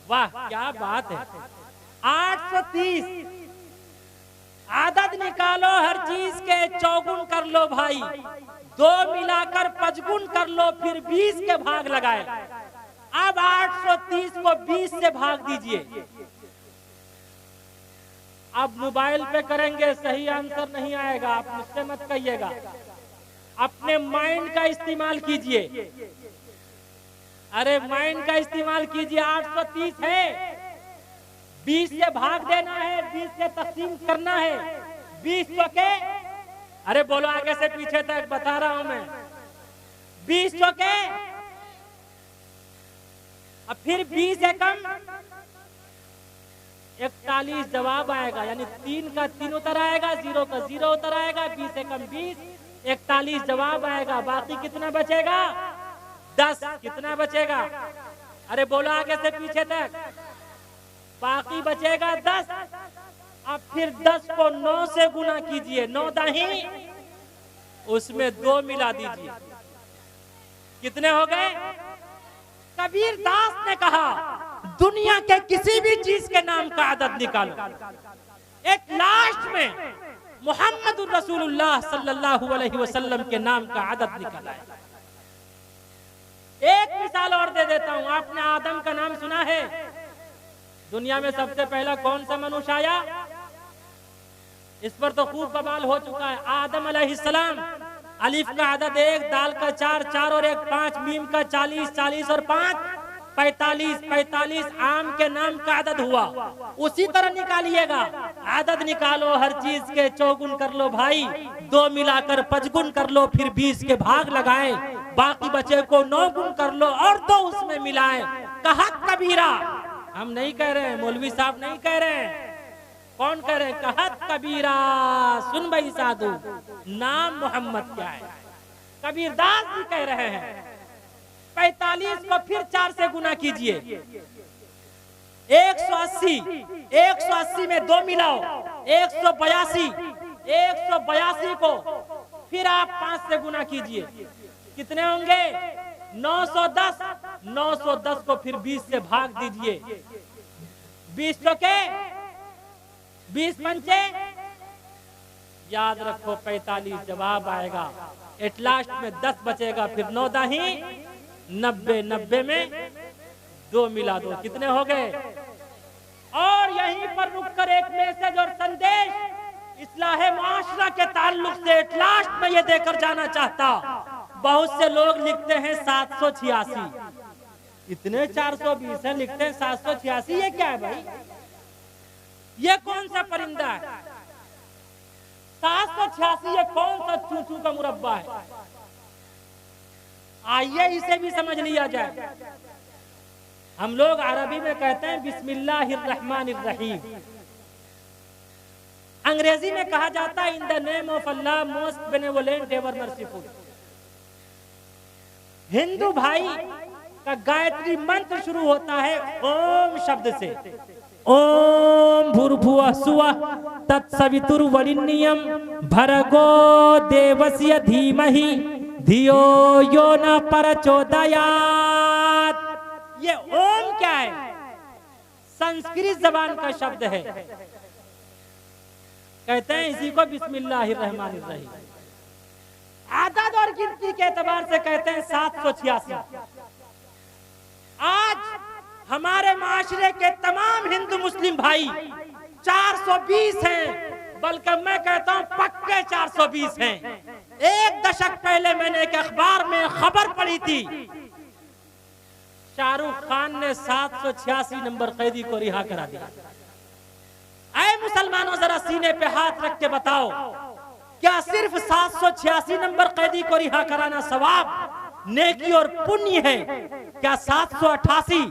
वाह क्या बात है, 830। आदत निकालो हर चीज के, चौगुन कर लो भाई, 2 मिलाकर 5 कर लो, फिर 20 के भाग लगाए। अब 830 को 20 से भाग दीजिए। अब मोबाइल पे करेंगे, सही आंसर नहीं आएगा, आप मुझसे मत कहिएगा, अपने माइंड का इस्तेमाल कीजिए। अरे माइंड का इस्तेमाल कीजिए। 830 है, 20 से भाग देना है, 20 से तकसीम करना है, 20 चौके। अरे बोलो आगे से पीछे तक, बता रहा हूं मैं, 20 चौके। अब फिर 20 से कम 41 जवाब आएगा, यानी 3 का 3 उतर आएगा, 0 का 0 उतर आएगा, 20 से कम 20, 41 जवाब आएगा। बाकी कितना बचेगा? 10। कितना बचेगा? अरे बोलो आगे से पीछे तक, बाकी बचेगा 10। अब फिर 10 को 9 से गुना कीजिए, 9 दाही, उसमें 2 मिला दीजिए, कितने हो गए? कबीर दास ने कहा दुनिया के किसी भी चीज के नाम का आदत निकालो, एक लास्ट में मोहम्मद रसूलुल्लाह सल्लल्लाहु अलैहि वसल्लम के नाम का आदत निकाला है। एक मिसाल और दे देता हूं, आपने आदम का नाम सुना है? दुनिया में सबसे पहला कौन सा मनुष्य आया? इस पर तो खूब बवाल हो चुका है। आदम अलैहिस्सलाम, अलिफ का आदत 1, दाल का 4, 4 और 1 5, मीम का 40, 40 और 5 45, 45 आम के नाम का आदत हुआ। उसी तरह निकालिएगा, आदत निकालो हर चीज के, चौगुन कर लो भाई, 2 मिलाकर 5 कर लो, फिर 20 के भाग लगाए, बाकी बचे को 9 गुण कर लो और 2 उसमें मिलाए। कहा कबीरा, हम नहीं कह रहे हैं, मौलवी साहब नहीं कह रहे हैं, कौन कह रहे हैं? कहत कबीरा, सुन भाई साधु, नाम मोहम्मद क्या है? कबीरदास जी कह रहे हैं। 45 को फिर 4 से गुना कीजिए, 180, 180 में 2 मिलाओ, 182, 182 को फिर आप 5 से गुना कीजिए, कितने होंगे? 910, 910 को फिर 20 से भाग दीजिए, 20 चौके, 20 पंचे, याद रखो 45 जवाब आएगा। एट लास्ट में 10 बचेगा, फिर 9 दाही 90, 90 में 2 मिला दो, कितने हो गए? और यहीं पर रुककर एक मैसेज और संदेश इस्लाह मुआशरा के ताल्लुक से एट लास्ट में ये देकर जाना चाहता। बहुत से लोग लिखते हैं 786, इतने 420 है, लिखते हैं 786, ये क्या है भाई? ये कौन सा परिंदा है? 786 ये कौन सा चूचू का मुरब्बा है? आइए इसे भी समझ लिया जाए। हम लोग अरबी में कहते हैं बिस्मिल्लाहिर्रहमानिर्रहीम, अंग्रेजी में कहा जाता है in the name of Allah most benevolent ever merciful. Hindu भाई का गायत्री मंत्र शुरू होता है ओम शब्द से, ओम भूर्भुवः स्वः तत्सवितुर्वरेण्यं भर्गो देवस्य धीमहि धियो यो न प्रचोदयात्। ये ओम क्या है? संस्कृत जबान का शब्द है। कहते हैं इसी को बिस्मिल्लाहिर्रहमानिर्रहीम। आदद और गिनती के एतबार से कहते हैं 786। आज हमारे माशरे के तमाम हिंदू मुस्लिम भाई 420 हैं, बल्कि मैं कहता हूं पक्के 420 हैं। एक दशक पहले मैंने एक अखबार में खबर पढ़ी थी, शाहरुख खान ने 786 नंबर कैदी को रिहा करा दिया। ऐ मुसलमानों, जरा सीने पे हाथ रख के बताओ, क्या सिर्फ 786 नंबर कैदी को रिहा कराना सवाब, नेकी और पुण्य है? क्या 788,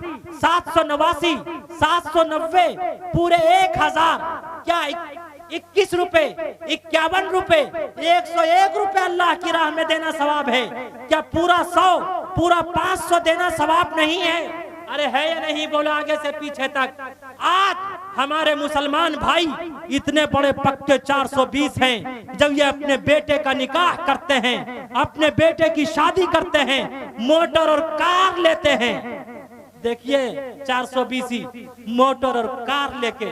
789, 790, पूरे 1000, क्या 21 रुपए, 51 रुपए, 101 रुपए अल्लाह की राह में देना सवाब है? क्या पूरा 100, पूरा 500 देना सवाब नहीं है? अरे है या नहीं? बोलो आगे से पीछे तक। आज हमारे मुसलमान भाई इतने बड़े पक्के 420 हैं, जब ये अपने बेटे का निकाह करते हैं, अपने बेटे की शादी करते हैं, मोटर और कार लेते हैं। देखिए 420 मोटर और कार लेके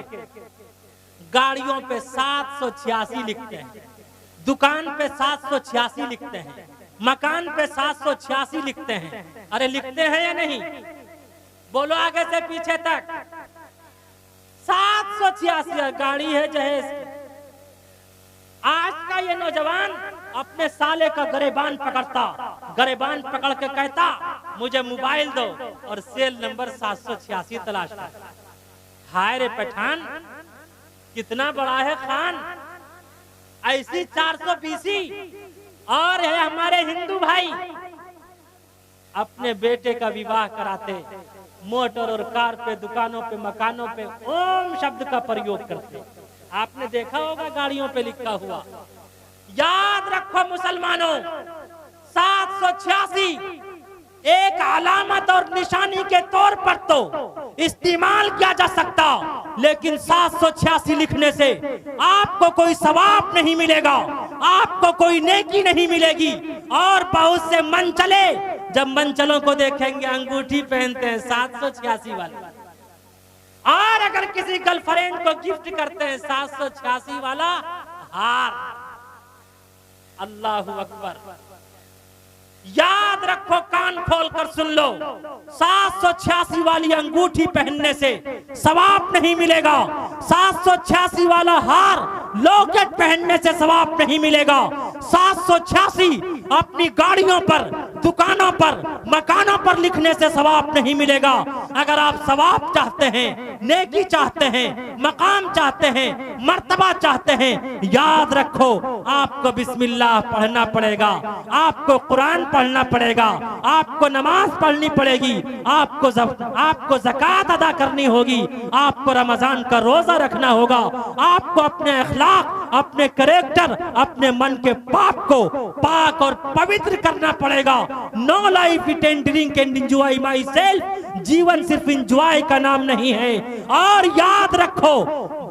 गाड़ियों पे 786 लिखते हैं, दुकान पे 786 लिखते हैं, मकान पे 786 लिखते हैं। अरे लिखते हैं या नहीं? बोलो आगे से पीछे तक। 786 गाड़ी है जहेज। आज का ये नौजवान अपने साले का गरेबान पकड़ता, गरेबान पकड़ के कहता मुझे मोबाइल दो और सेल नंबर 786 तलाश कर। हाय रे पठान, कितना बड़ा है खान। ऐसी 420 और है हमारे हिंदू भाई अपने बेटे का विवाह कराते, मोटर और कार पे, दुकानों पे, मकानों पे ओम शब्द का प्रयोग करते। आपने देखा होगा गाड़ियों पे लिखा हुआ। याद रखो मुसलमानों, 786 एक अलामत और निशानी के तौर पर तो इस्तेमाल किया जा सकता, लेकिन 786 लिखने से आपको कोई सवाब नहीं मिलेगा, आपको कोई नेकी नहीं मिलेगी। और बहुत से मनचले जब मनचलों को देखेंगे अंगूठी पहनते हैं 786 वाले, और अगर किसी गर्लफ्रेंड को गिफ्ट करते हैं 786 वाला हार। अल्लाहू अकबर। याद रखो, कान खोल कर सुन लो, 786 वाली अंगूठी पहनने से सवाब नहीं मिलेगा, 786 वाला हार लॉकेट पहनने से सवाब नहीं मिलेगा, 786 अपनी गाड़ियों पर, दुकानों पर, मकानों पर लिखने से सवाब नहीं मिलेगा। अगर आप सवाब चाहते हैं, नेकी चाहते हैं, मकाम चाहते हैं, मर्तबा चाहते हैं, याद रखो आपको बिस्मिल्लाह पढ़ना पड़ेगा, आपको कुरान पढ़ना पड़ेगा, आपको नमाज पढ़नी पड़ेगी, आपको ज़कात अदा करनी होगी, आपको रमजान का रोजा रखना होगा, आपको अपने अखलाक, अपने कैरेक्टर, अपने मन के पाप को पाक और पवित्र करना पड़ेगा। No life eat and drink and enjoy myself. जीवन सिर्फ एंजॉय का नाम नहीं है। और याद रखो,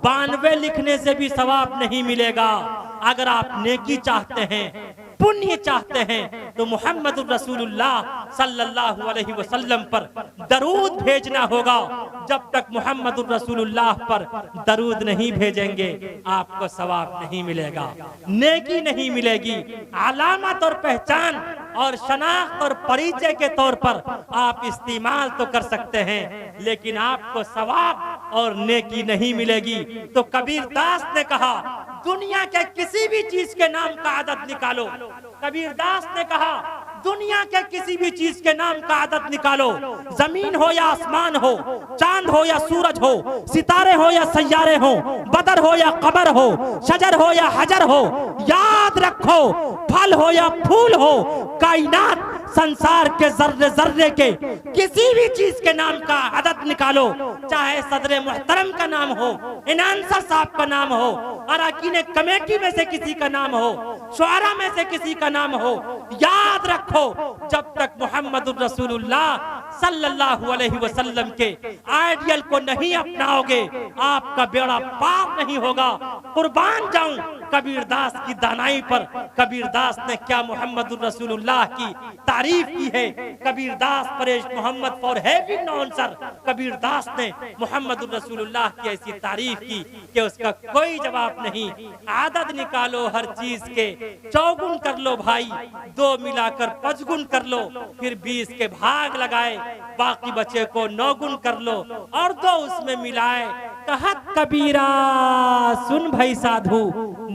92 लिखने से भी सवाब नहीं मिलेगा। अगर आप नेकी चाहते हैं, पुण्य चाहते हैं, तो मुहम्मदुर रसूलुल्लाह सल्लल्लाहु अलैहि वसल्लम पर दरूद भेजना होगा। जब तक मुहम्मदुर रसूलुल्लाह पर दरूद नहीं भेजेंगे आपको सवाब नहीं मिलेगा, नेकी नहीं मिलेगी। अलामत और पहचान और शनाख्त और परिचय के तौर पर आप इस्तेमाल तो कर सकते हैं, लेकिन आपको सवाब और नेकी नहीं मिलेगी। तो कबीर दास ने कहा, दुनिया के किसी भी चीज के नाम का आदत निकालो। कबीर दास ने कहा, दुनिया के किसी भी चीज के नाम का आदत निकालो। जमीन हो या आसमान हो, चांद हो या सूरज हो, सितारे हो या सैयारे हो, बदर हो या कबर हो, शजर हो या हजर हो, याद रखो फल हो या फूल हो, कायनात संसार के जर्रे जर्रे के किसी भी चीज के नाम का आदत निकालो। चाहे सदर मुहतरम का नाम हो, इनांसर साहब का नाम हो, अरकान कमेटी में से किसी का नाम हो, शुआरा में से किसी का नाम हो, याद रखो जब तक मुहम्मदुर रसूलुल्लाह सल्लल्लाहु अलैहि वसल्लम के आइडियल को नहीं अपनाओगे, आपका बेड़ा पार नहीं होगा। कुर्बान जाऊं कबीरदास की दानाई पर। कबीरदास ने क्या मोहम्मदुर रसूलुल्लाह की तारीफ की है। Kabirdas praise Mohammed for having no answer. Kabirdas ने मोहम्मदुर रसूलुल्लाह की ऐसी तारीफ की कि उसका कोई जवाब नहीं। आदत निकालो हर चीज के, चौगुन कर लो भाई, 2 मिलाकर 5 गुण कर लो, फिर 20 के भाग लगाए, बाकी बचे को 9 गुण कर लो और 2 उसमें मिलाए। कहत कबीरा सुन भाई साधु,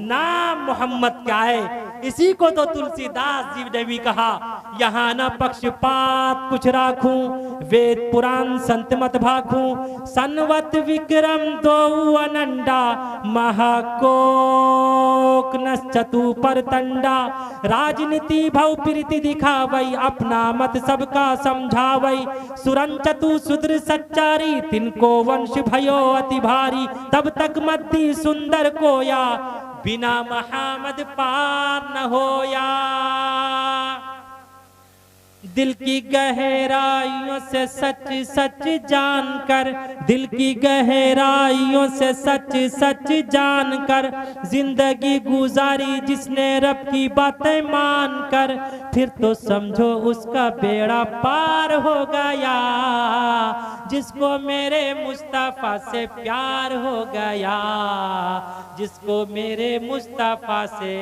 नाम मोहम्मद क्या है। इसी को तो तुलसीदास जी ने भी कहा, यहाँ न पक्षपात कुछ राखूं, वेद पुराण संत मत भाखूं, सनवत विक्रम 2 अनंडा, महाकोक चतु पर तंडा, राजनीति भव प्रीति दिखावई, अपना मत सबका समझावई, सुरन चतु सुद्र सच्चारी, तिनको वंश भयो अति भारी, तब तक मद्दी सुंदर कोया, बिना मोहम्मद पार न होया। दिल की गहराइयों से सच सच जानकर, दिल की गहराइयों से सच सच जानकर, जिंदगी गुजारी जिसने रब की बातें मानकर, फिर तो समझो उसका बेड़ा पार हो गया, जिसको मेरे मुस्तफा से प्यार हो गया, जिसको मेरे मुस्तफा से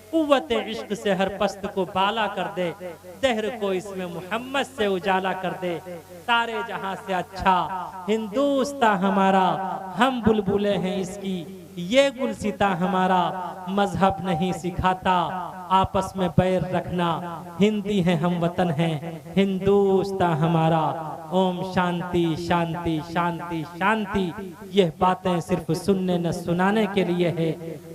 कुव्वत इश्क से हर पस्त को बाला कर दे, दहर को इसमें मोहम्मद से उजाला कर दे। सारे जहां से अच्छा हिंदुस्तान हमारा, हम बुलबुले हैं इसकी, ये गुलसिता हमारा, मजहब नहीं सिखाता आपस में बैर रखना, हिंदी है हम वतन हैं, हिंदुस्तान हमारा। ओम शांति शांति शांति शांति। यह बातें सिर्फ सुनने न सुनाने के लिए है,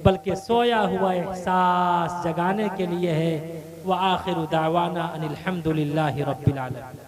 बल्कि सोया हुआ एहसास जगाने के लिए है। व आखिरु दावाना अनिल हम्दुलिल्लाहि रब्बिल आलमीन।